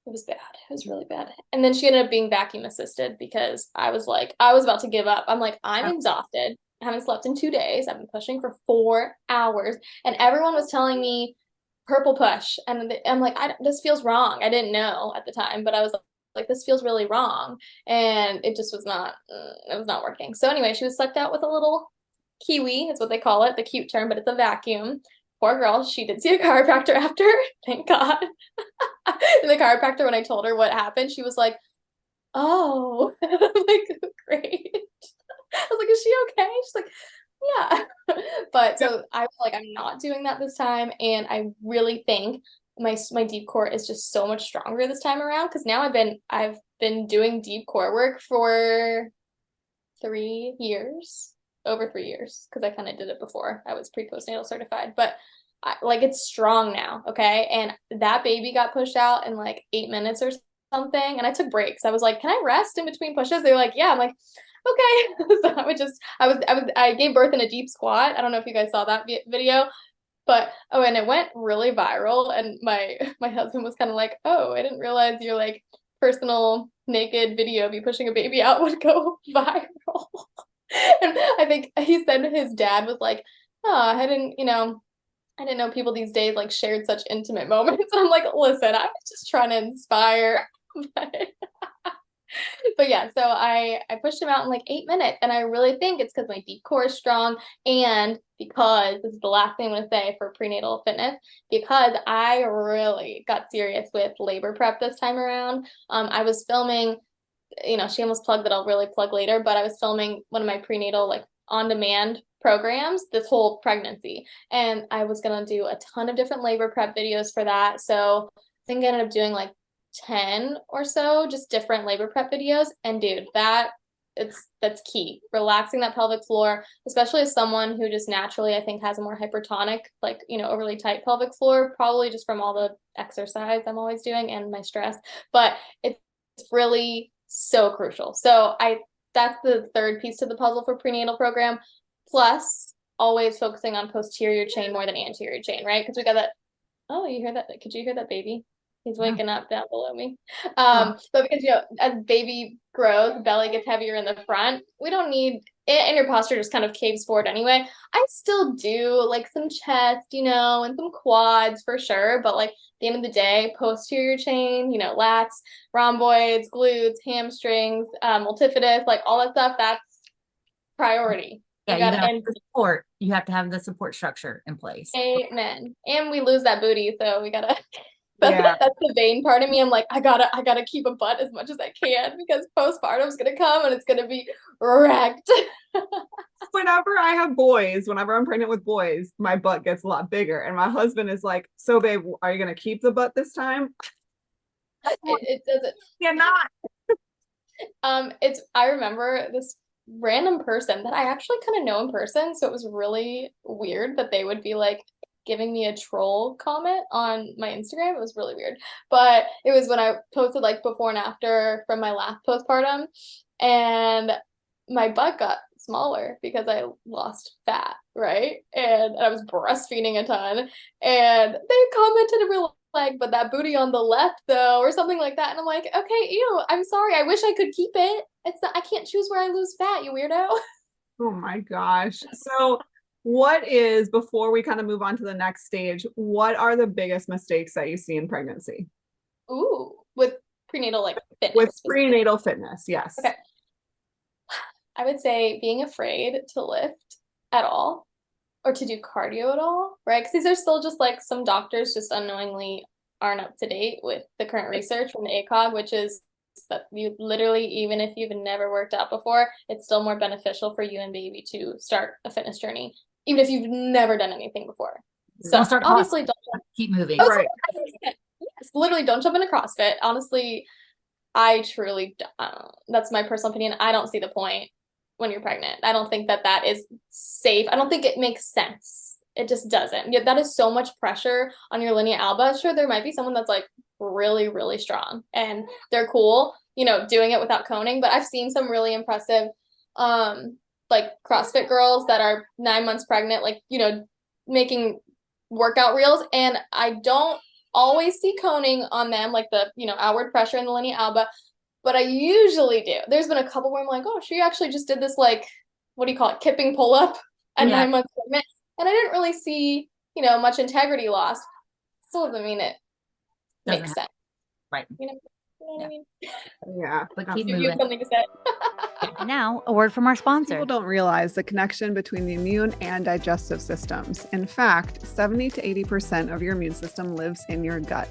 It was bad. It was really bad. And then she ended up being vacuum assisted because I was about to give up. I'm like, I'm exhausted. I haven't slept in 2 days. I've been pushing for 4 hours, and everyone was telling me purple push, and I'm like, this feels wrong. I didn't know at the time, but I was like, this feels really wrong, and it just was not. It was not working. So anyway, she was sucked out with a little kiwi. Is what they call it, the cute term, but it's a vacuum. poor girl, she did see a chiropractor after, thank God. And the chiropractor, when I told her what happened, she was like, oh, I'm like, great. I was like, is she okay? She's like, yeah. But so I was like, I'm not doing that this time. And I really think my deep core is just so much stronger this time around, because now I've been doing deep core work for 3 years, over 3 years, because I kind of did it before I was pre-postnatal certified, but like it's strong now. Okay. And that baby got pushed out in like 8 minutes or something. And I took breaks. I was like, can I rest in between pushes? They were like, yeah. I'm like, okay. So I gave birth in a deep squat. I don't know if you guys saw that video, but and it went really viral. And my husband was kind of like, oh, I didn't realize your like personal naked video of you pushing a baby out would go viral. And I think he said his dad was like, oh, I didn't know people these days like shared such intimate moments. And I'm like, listen, I was just trying to inspire. But yeah, so I pushed him out in like 8 minutes, and I really think it's because my deep core is strong, and because this is the last thing I'm going to say for prenatal fitness, because I really got serious with labor prep this time around. I was filming, shameless plug that I'll really plug later, but I was filming one of my prenatal like on-demand programs this whole pregnancy, and I was going to do a ton of different labor prep videos for that. So I think I ended up doing like 10 or so just different labor prep videos. And dude, that's key. Relaxing that pelvic floor, especially as someone who just naturally I think has a more hypertonic, like, overly tight pelvic floor, probably just from all the exercise I'm always doing and my stress. But it's really so crucial. So that's the third piece to the puzzle for prenatal program. Plus always focusing on posterior chain more than anterior chain, right? Because we got that. Oh, you hear that? Could you hear that baby? He's waking up down below me. But because, as baby grows, belly gets heavier in the front. We don't need it, and your posture just kind of caves forward anyway. I still do like some chest, and some quads for sure. But like at the end of the day, posterior chain, lats, rhomboids, glutes, hamstrings, multifidus, like all that stuff, that's priority. Yeah, you have the support. You have to have the support structure in place. Amen. And we lose that booty, so we gotta. That's the vain part of me. I'm like, I gotta keep a butt as much as I can, because postpartum is gonna come and it's gonna be wrecked. Whenever I'm pregnant with boys, my butt gets a lot bigger, and my husband is like, so babe, are you gonna keep the butt this time? It doesn't. You're not. I remember this random person that I actually kind of know in person, so it was really weird that they would be like giving me a troll comment on my Instagram. It was really weird, but it was when I posted like before and after from my last postpartum, and my butt got smaller because I lost fat, right? And I was breastfeeding a ton, and they commented a real like, but that booty on the left though, or something like that. And I'm like, okay, ew, I'm sorry. I wish I could keep it. I can't choose where I lose fat, you weirdo. Oh my gosh. So before we kind of move on to the next stage, what are the biggest mistakes that you see in pregnancy? Ooh, with prenatal like fitness. With prenatal fitness, yes. Okay. I would say being afraid to lift at all or to do cardio at all, right? Because these are still just like some doctors just unknowingly aren't up to date with the current research from the ACOG, which is that you literally, even if you've never worked out before, it's still more beneficial for you and baby to start a fitness journey, even if you've never done anything before. So obviously don't keep moving. Right. Yes, literally don't jump into CrossFit. Honestly, I truly, that's my personal opinion. I don't see the point when you're pregnant. I don't think that is safe. I don't think it makes sense. It just doesn't. That is so much pressure on your linea alba. Sure, there might be someone that's like really, really strong and they're cool, doing it without coning. But I've seen some really impressive, like CrossFit girls that are 9 months pregnant, like, making workout reels. And I don't always see coning on them, like the, outward pressure in the linea alba. But I usually do. There's been a couple where I'm like, oh, she actually just did this, like, what do you call it? Kipping pull up at 9 months pregnant. And I didn't really see, much integrity lost. Still doesn't mean it makes sense. Right. You know what I mean? Yeah. But keep moving. You have something to say. And now, a word from our sponsor. People don't realize the connection between the immune and digestive systems. In fact, 70 to 80% of your immune system lives in your gut.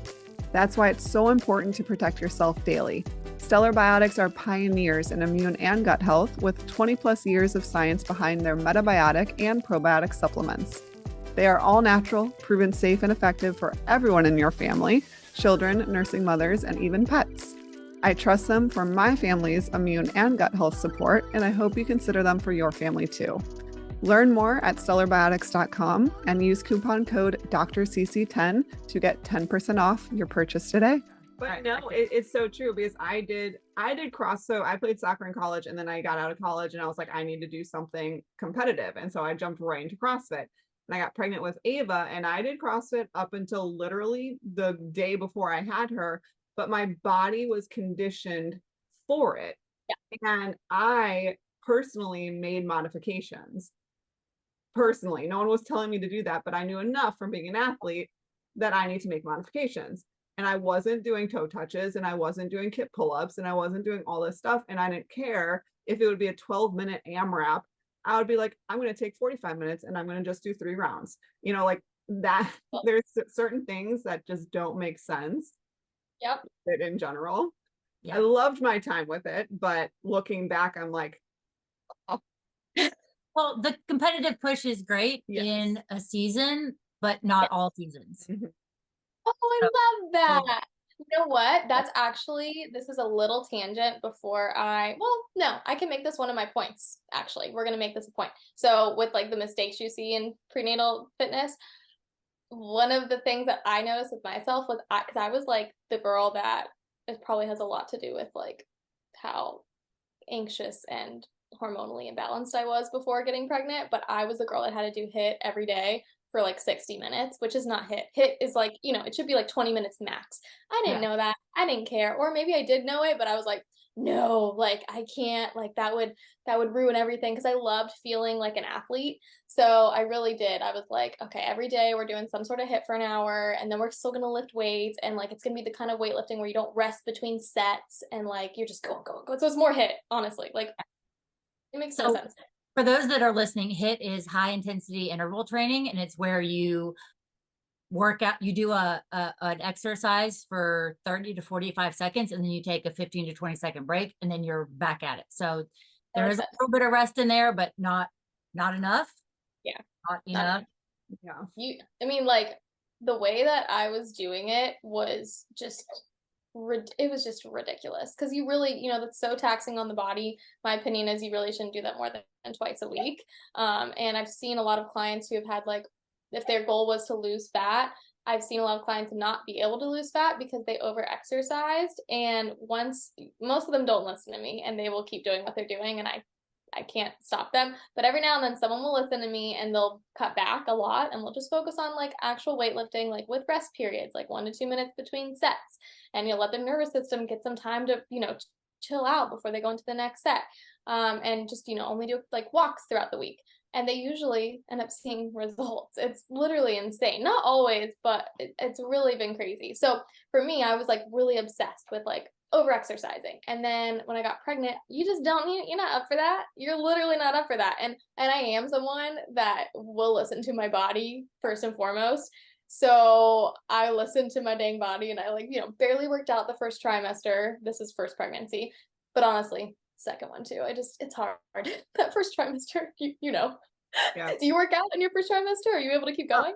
That's why it's so important to protect yourself daily. Stellar Biotics are pioneers in immune and gut health with 20 plus years of science behind their metabiotic and probiotic supplements. They are all natural, proven safe and effective for everyone in your family, children, nursing mothers, and even pets. I trust them for my family's immune and gut health support, and I hope you consider them for your family too. Learn more at stellarbiotics.com and use coupon code DrCC10 to get 10% off your purchase today. But no, it's so true because I did so I played soccer in college, and then I got out of college and I was like, I need to do something competitive. And so I jumped right into CrossFit. And I got pregnant with Ava, and I did CrossFit up until literally the day before I had her, but my body was conditioned for it. Yeah. And I personally made modifications. Personally, no one was telling me to do that, but I knew enough from being an athlete that I need to make modifications. And I wasn't doing toe touches, and I wasn't doing kip pull-ups, and I wasn't doing all this stuff. And I didn't care if it would be a 12-minute AMRAP. I would be like, I'm going to take 45 minutes and I'm going to just do 3 rounds. You know, like that. There's certain things that just don't make sense. Yep. In general. Yeah. I loved my time with it, but looking back, I'm like, oh. Well, the competitive push is great in a season, but not all seasons. Mm-hmm. Oh, I love that. You know what? That's actually, this is a little tangent before I can make this one of my points, actually. We're going to make this a point. So with like the mistakes you see in prenatal fitness, one of the things that I noticed with myself was because I was like the girl that it probably has a lot to do with like how anxious and hormonally imbalanced I was before getting pregnant, but I was the girl that had to do HIIT every day for like 60 minutes, which is not HIIT. HIIT is like, it should be like 20 minutes max. I didn't know that. I didn't care. Or maybe I did know it, but I was like, no, like I can't, like that would ruin everything, because I loved feeling like an athlete. So I really did. I was like, okay, every day we're doing some sort of HIIT for an hour, and then we're still going to lift weights, and like it's going to be the kind of weightlifting where you don't rest between sets, and like you're just going. So it's more HIIT, honestly. Like it makes no sense. For those that are listening, HIIT is high intensity interval training, and it's where you work out, you do an exercise for 30 to 45 seconds, and then you take a 15 to 20 second break, and then you're back at it. So there is a little bit of rest in there, but not enough. Yeah. Not enough. Yeah. I mean, like the way that I was doing it was just just ridiculous, because you really, that's so taxing on the body. My opinion is you really shouldn't do that more than twice a week. And I've seen a lot of clients who have had like, if their goal was to lose fat, I've seen a lot of clients not be able to lose fat because they over exercised. And most of them don't listen to me, and they will keep doing what they're doing, and I can't stop them. But every now and then someone will listen to me, and they'll cut back a lot, and we'll just focus on like actual weightlifting, like with rest periods, like 1 to 2 minutes between sets. And you'll let their nervous system get some time to, chill out before they go into the next set. And just, only do like walks throughout the week. And they usually end up seeing results. It's literally insane. Not always, but it's really been crazy. So for me, I was like really obsessed with like over exercising. And then when I got pregnant, you're not up for that. You're literally not up for that. And I am someone that will listen to my body first and foremost. So I listened to my dang body, and I barely worked out the first trimester. This is first pregnancy, but honestly, second one too. It's hard. That first trimester, Yeah. Do you work out in your first trimester? Are you able to keep going?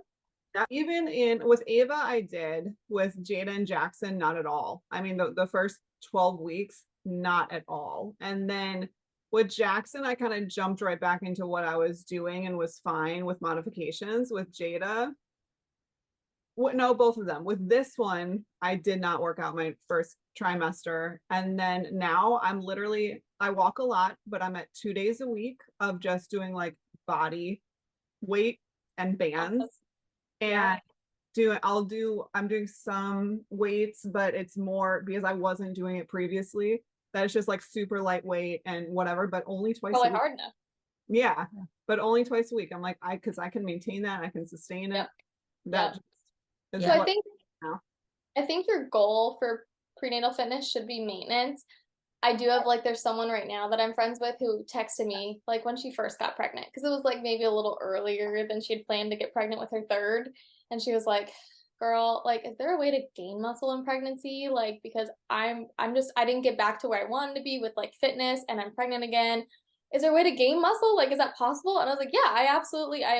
Even with Ava, I did. With Jada and Jackson, not at all. I mean, the first 12 weeks, not at all. And then with Jackson, I kind of jumped right back into what I was doing and was fine with modifications. With Jada, no, both of them. With this one, I did not work out my first trimester. And then now I walk a lot, but I'm at 2 days a week of just doing like body weight and bands. And I'm doing some weights, but it's more because I wasn't doing it previously. That it's just like super lightweight and whatever, but only twice a week. Hard enough. Yeah, but only twice a week. I'm like, because I can maintain that, I can sustain it. So I think your goal for prenatal fitness should be maintenance. I do have like, there's someone right now that I'm friends with who texted me like when she first got pregnant, because it was like maybe a little earlier than she had planned to get pregnant with her third. And she was like, girl, like, is there a way to gain muscle in pregnancy? Like, because I didn't get back to where I wanted to be with like fitness, and I'm pregnant again. Is there a way to gain muscle? Like, is that possible? And I was like, yeah, I have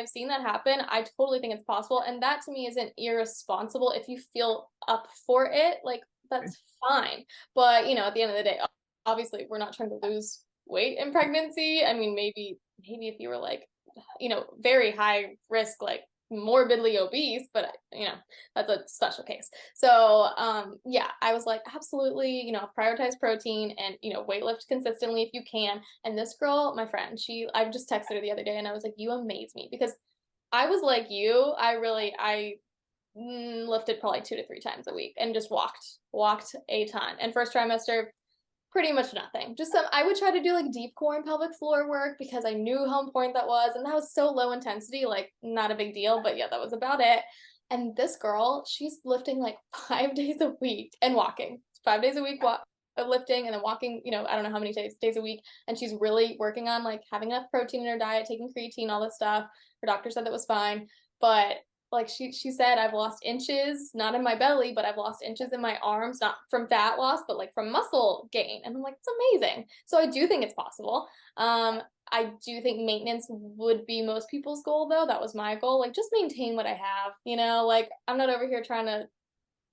seen that happen. I totally think it's possible. And that to me isn't irresponsible. If you feel up for it, like, that's fine. But, at the end of the day, obviously we're not trying to lose weight in pregnancy. I mean, maybe if you were like, very high risk, like morbidly obese, but that's a special case. So yeah, I was like, absolutely, prioritize protein and weight lift consistently if you can. And this girl, my friend, I just texted her the other day and I was like, you amaze me, because I was like you. I lifted probably 2 to 3 times a week and just walked a ton. And first trimester, pretty much nothing. Just I would try to do like deep core and pelvic floor work because I knew how important that was. And that was so low intensity, like not a big deal, but yeah, that was about it. And this girl, she's lifting like 5 days a week and walking. 5 days a week lifting and then walking, I don't know how many days a week. And she's really working on like having enough protein in her diet, taking creatine, all this stuff. Her doctor said that was fine. But like she said, I've lost inches, not in my belly, but I've lost inches in my arms, not from fat loss, but like from muscle gain. And I'm like, it's amazing. So I do think it's possible. I do think maintenance would be most people's goal, though. That was my goal. Like, just maintain what I have, like I'm not over here trying to,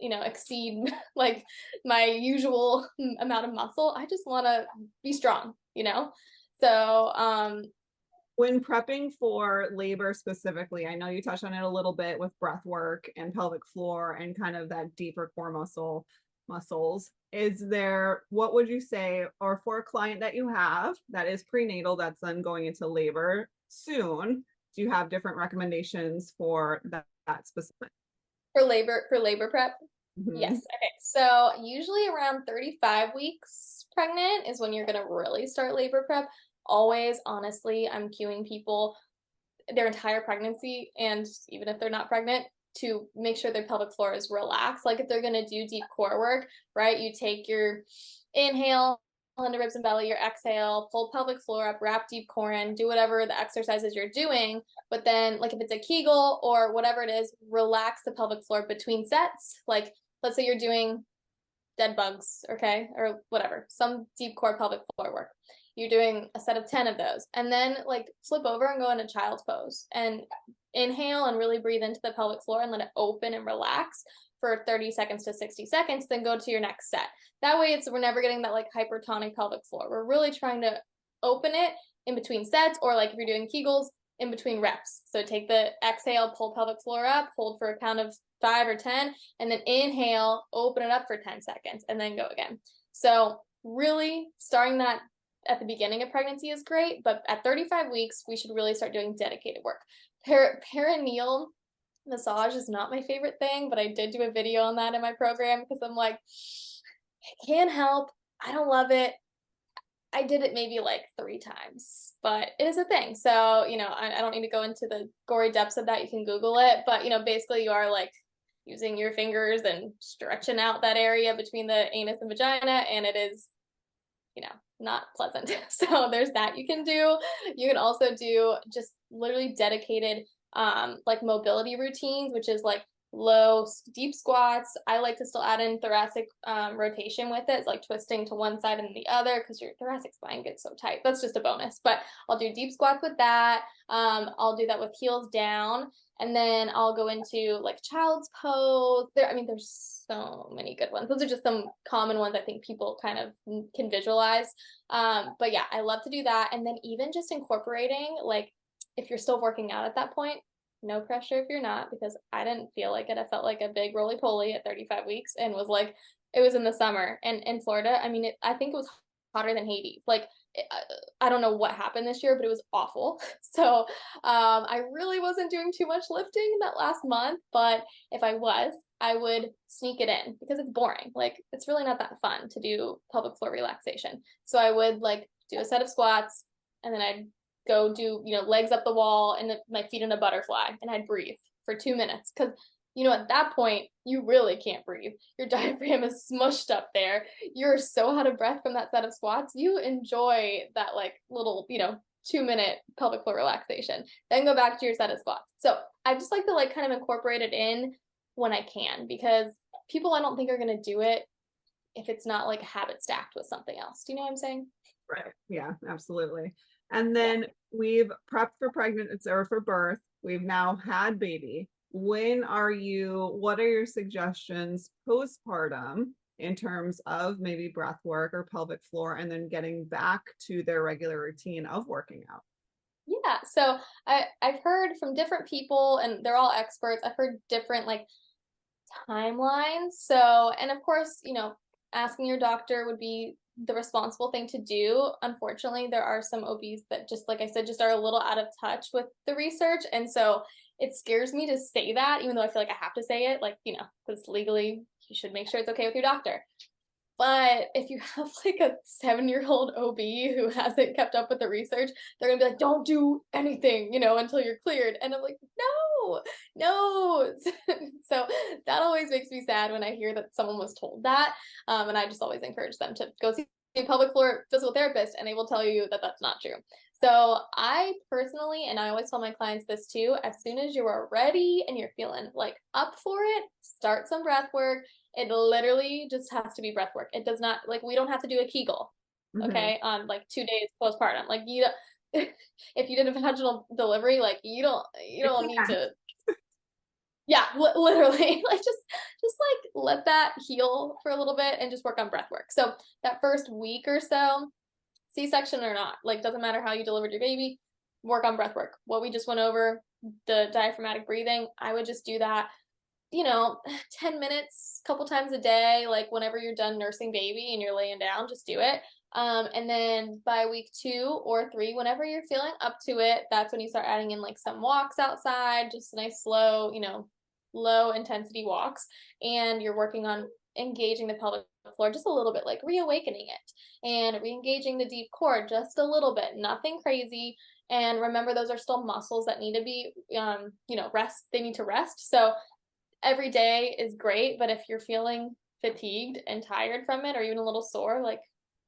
exceed like my usual amount of muscle. I just want to be strong, So, when prepping for labor specifically, I know you touched on it a little bit with breath work and pelvic floor and kind of that deeper core muscles. What would you say, or for a client that you have that is prenatal, that's then going into labor soon, do you have different recommendations for that specific? For labor prep? Mm-hmm. Yes. Okay. So usually around 35 weeks pregnant is when you're going to really start labor prep. Always, honestly, I'm cueing people their entire pregnancy, and even if they're not pregnant, to make sure their pelvic floor is relaxed. Like if they're going to do deep core work, right? You take your inhale into ribs and belly, your exhale, pull pelvic floor up, wrap deep core in, do whatever the exercises you're doing. But then like if it's a Kegel or whatever it is, relax the pelvic floor between sets. Like let's say you're doing dead bugs, okay, or whatever, some deep core pelvic floor work. You're doing a set of 10 of those, and then like flip over and go into child's pose and inhale and really breathe into the pelvic floor and let it open and relax for 30 seconds to 60 seconds, then go to your next set. That way we're never getting that like hypertonic pelvic floor. We're really trying to open it in between sets, or like if you're doing Kegels, in between reps. So take the exhale, pull pelvic floor up, hold for a count of 5 or 10, and then inhale, open it up for 10 seconds, and then go again. So really starting that at the beginning of pregnancy is great, but at 35 weeks, we should really start doing dedicated work. Perineal massage is not my favorite thing, but I did do a video on that in my program because I'm like, it can help. I don't love it. I did it maybe like 3 times, but it is a thing. So, I don't need to go into the gory depths of that. You can Google it, but, basically you are like using your fingers and stretching out that area between the anus and vagina. And it is, not pleasant. So there's that you can do. You can also do just literally dedicated, like mobility routines, which is like low, deep squats. I like to still add in thoracic rotation with it. It's like twisting to one side and the other because your thoracic spine gets so tight. That's just a bonus, but I'll do deep squats with that. I'll do that with heels down, and then I'll go into like child's pose. There's so many good ones. Those are just some common ones I think people kind of can visualize. But yeah, I love to do that. And then even just incorporating, like if you're still working out at that point, no pressure if you're not, because I didn't feel like it. I felt like a big roly-poly at 35 weeks and was like, it was in the summer. And in Florida, I think it was hotter than Hades. Like, I don't know what happened this year, but it was awful. So I really wasn't doing too much lifting in that last month. But if I was, I would sneak it in because it's boring. Like, it's really not that fun to do pelvic floor relaxation. So I would like do a set of squats, and then I'd go do, legs up the wall and my feet in a butterfly, and I'd breathe for 2 minutes because at that point, you really can't breathe. Your diaphragm is smushed up there. You're so out of breath from that set of squats. You enjoy that like little, 2-minute pelvic floor relaxation, then go back to your set of squats. So I just like to like kind of incorporate it in when I can, because people I don't think are going to do it if it's not like a habit stacked with something else. Do you know what I'm saying? Right. Yeah, absolutely. And then we've prepped for pregnancy or for birth. We've now had baby. What are your suggestions postpartum in terms of maybe breath work or pelvic floor, and then getting back to their regular routine of working out? Yeah. So I've heard from different people, and they're all experts. I've heard different like timelines. So, and of course, asking your doctor would be the responsible thing to do. Unfortunately, there are some OBs that, just like I said, just are a little out of touch with the research. And so it scares me to say that, even though I feel like I have to say it, like, because legally you should make sure it's okay with your doctor. But if you have like a 7-year-old OB who hasn't kept up with the research, they're gonna be like, don't do anything, until you're cleared. And I'm like, no, no. So that always makes me sad when I hear that someone was told that. And I just always encourage them to go see a pelvic floor physical therapist, and they will tell you that that's not true. So I personally, and I always tell my clients this too, as soon as you are ready and you're feeling like up for it, start some breath work. It literally just has to be breath work. It does not, like, we don't have to do a Kegel, okay, on like 2 days postpartum. Like, if you did a vaginal delivery, like, you don't need to. Yeah, literally, like, just like let that heal for a little bit and just work on breath work. So that first week or so, C-section or not, like, doesn't matter how you delivered your baby, work on breath work. What we just went over, the diaphragmatic breathing, I would just do that 10 minutes, a couple times a day, like whenever you're done nursing baby and you're laying down, just do it. And then by week 2 or 3, whenever you're feeling up to it, that's when you start adding in like some walks outside, just nice, slow, low intensity walks. And you're working on engaging the pelvic floor just a little bit, like reawakening it and re-engaging the deep core just a little bit, nothing crazy. And remember, those are still muscles that need to be, rest. They need to rest. So every day is great, but if you're feeling fatigued and tired from it, or even a little sore, like,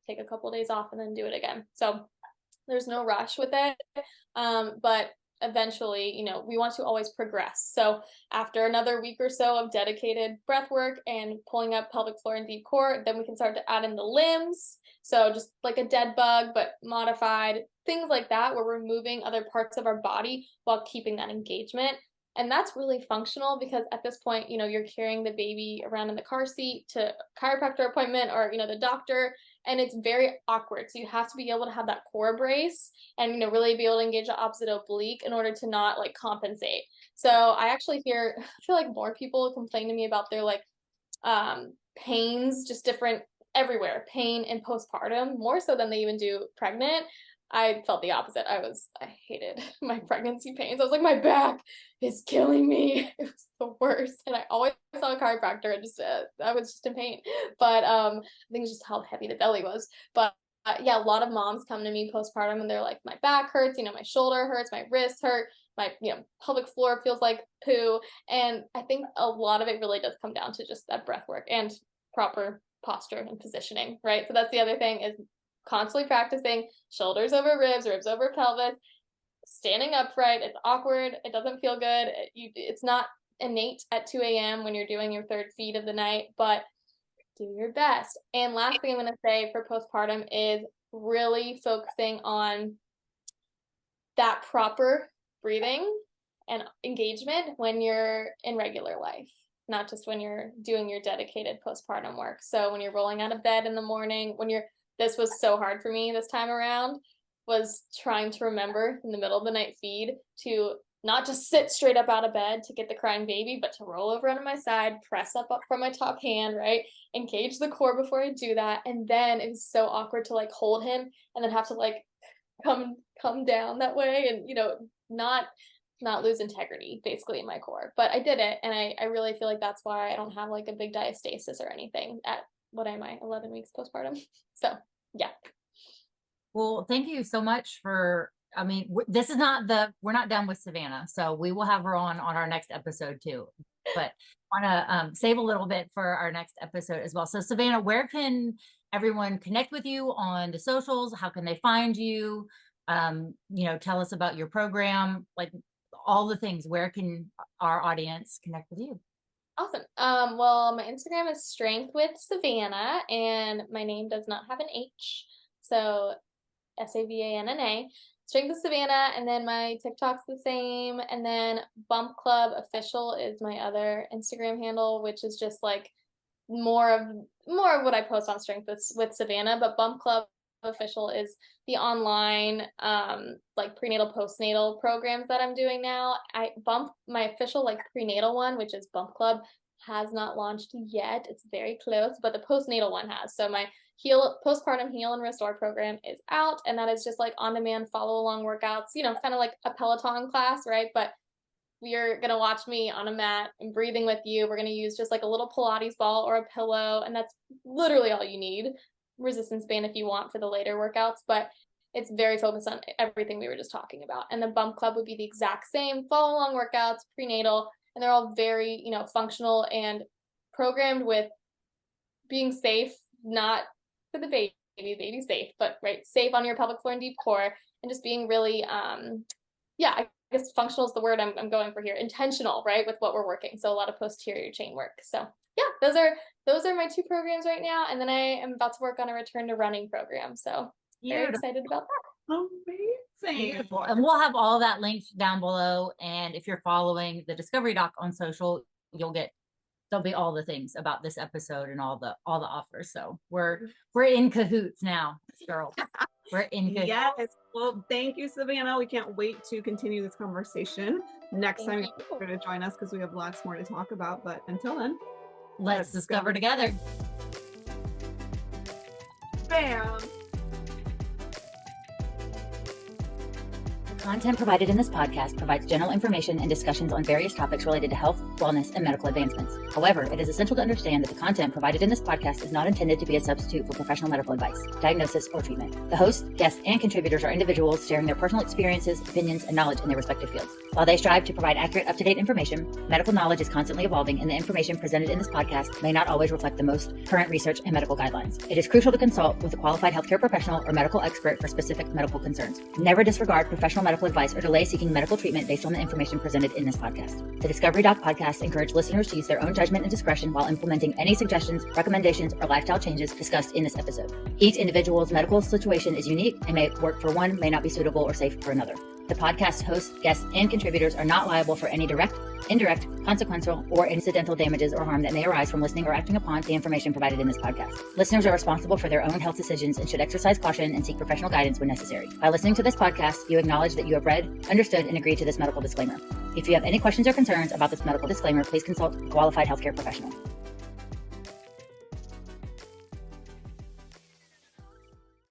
take a couple of days off and then do it again. So there's no rush with it. But eventually, we want to always progress. So after another week or so of dedicated breath work and pulling up pelvic floor and deep core, then we can start to add in the limbs. So just like a dead bug, but modified, things like that, where we're moving other parts of our body while keeping that engagement. And that's really functional, because at this point, you're carrying the baby around in the car seat to a chiropractor appointment or, the doctor, and it's very awkward. So you have to be able to have that core brace and, really be able to engage the opposite oblique in order to not like compensate. So I feel like more people complain to me about their like pains, just different everywhere, pain in postpartum, more so than they even do pregnant. I felt the opposite. I hated my pregnancy pains. I was like, my back is killing me. It was the worst. And I always saw a chiropractor and just, I was just in pain. But I think it's just how heavy the belly was. But yeah, a lot of moms come to me postpartum and they're like, my back hurts, my shoulder hurts, my wrists hurt, my, pelvic floor feels like poo. And I think a lot of it really does come down to just that breath work and proper posture and positioning, right? So that's the other thing, is constantly practicing shoulders over ribs, ribs over pelvis, standing upright. It's awkward. It doesn't feel good. It's not innate at 2 a.m. when you're doing your third feed of the night, but do your best. And last thing I'm going to say for postpartum is really focusing on that proper breathing and engagement when you're in regular life, not just when you're doing your dedicated postpartum work. So when you're rolling out of bed in the morning, this was so hard for me this time around, was trying to remember in the middle of the night feed to not just sit straight up out of bed to get the crying baby, but to roll over onto my side, press up from my top hand, right? Engage the core before I do that. And then it was so awkward to like hold him and then have to like come down that way and, not lose integrity basically in my core. But I did it. And I really feel like that's why I don't have like a big diastasis or anything at, what am I, 11 weeks postpartum. So yeah. Well, thank you so much for, we're not done with Savanna. So we will have her on our next episode too. but want to save a little bit for our next episode as well. So Savanna, where can everyone connect with you on the socials? How can they find you? Tell us about your program, like all the things. Where can our audience connect with you? Awesome. Well, my Instagram is Strength with Savanna, and my name does not have an H, so Savanna. Strength with Savanna, and then my TikTok's the same, and then Bump Club Official is my other Instagram handle, which is just like more of what I post on Strength with Savanna, but Bump Club Official is the online like prenatal postnatal programs that I'm doing now. My official like prenatal one, which is Bump Club, has not launched yet. It's very close, but the postnatal one has. So my postpartum heal and restore program is out, and that is just like on-demand follow along workouts, kind of like a Peloton class, right? But you're going to watch me on a mat and breathing with you. We're going to use just like a little Pilates ball or a pillow, and that's literally all you need. Resistance band if you want for the later workouts, but it's very focused on everything we were just talking about. And the Bump Club would be the exact same follow along workouts, prenatal, and they're all very, functional and programmed with being safe, not for the baby safe, but right, safe on your pelvic floor and deep core, and just being really, I guess functional is the word I'm going for here. Intentional, right, with what we're working. So a lot of posterior chain work. So yeah, those are my two programs right now, and then I am about to work on a return to running program. So very excited about that. Amazing. Beautiful. And we'll have all that linked down below. And if you're following the Discovery Doc on social, there'll be all the things about this episode and all the offers. So we're in cahoots now, girls. We're in cahoots. Yes. Well, thank you, Savanna. We can't wait to continue this conversation next time you're going to join us, because we have lots more to talk about. But until then, let's discover together. Bam. Content provided in this podcast provides general information and discussions on various topics related to health, wellness, and medical advancements. However, it is essential to understand that the content provided in this podcast is not intended to be a substitute for professional medical advice, diagnosis, or treatment. The hosts, guests, and contributors are individuals sharing their personal experiences, opinions, and knowledge in their respective fields. While they strive to provide accurate, up-to-date information, medical knowledge is constantly evolving, and the information presented in this podcast may not always reflect the most current research and medical guidelines. It is crucial to consult with a qualified healthcare professional or medical expert for specific medical concerns. Never disregard professional medical advice or delay seeking medical treatment based on the information presented in this podcast. The Discovery Doc podcast encourages listeners to use their own judgment and discretion while implementing any suggestions, recommendations, or lifestyle changes discussed in this episode. Each individual's medical situation is unique and may work for one, may not be suitable or safe for another. The podcast hosts, guests, and contributors are not liable for any direct, indirect, consequential, or incidental damages or harm that may arise from listening or acting upon the information provided in this podcast. Listeners are responsible for their own health decisions and should exercise caution and seek professional guidance when necessary. By listening to this podcast, you acknowledge that you have read, understood, and agreed to this medical disclaimer. If you have any questions or concerns about this medical disclaimer, please consult a qualified healthcare professional.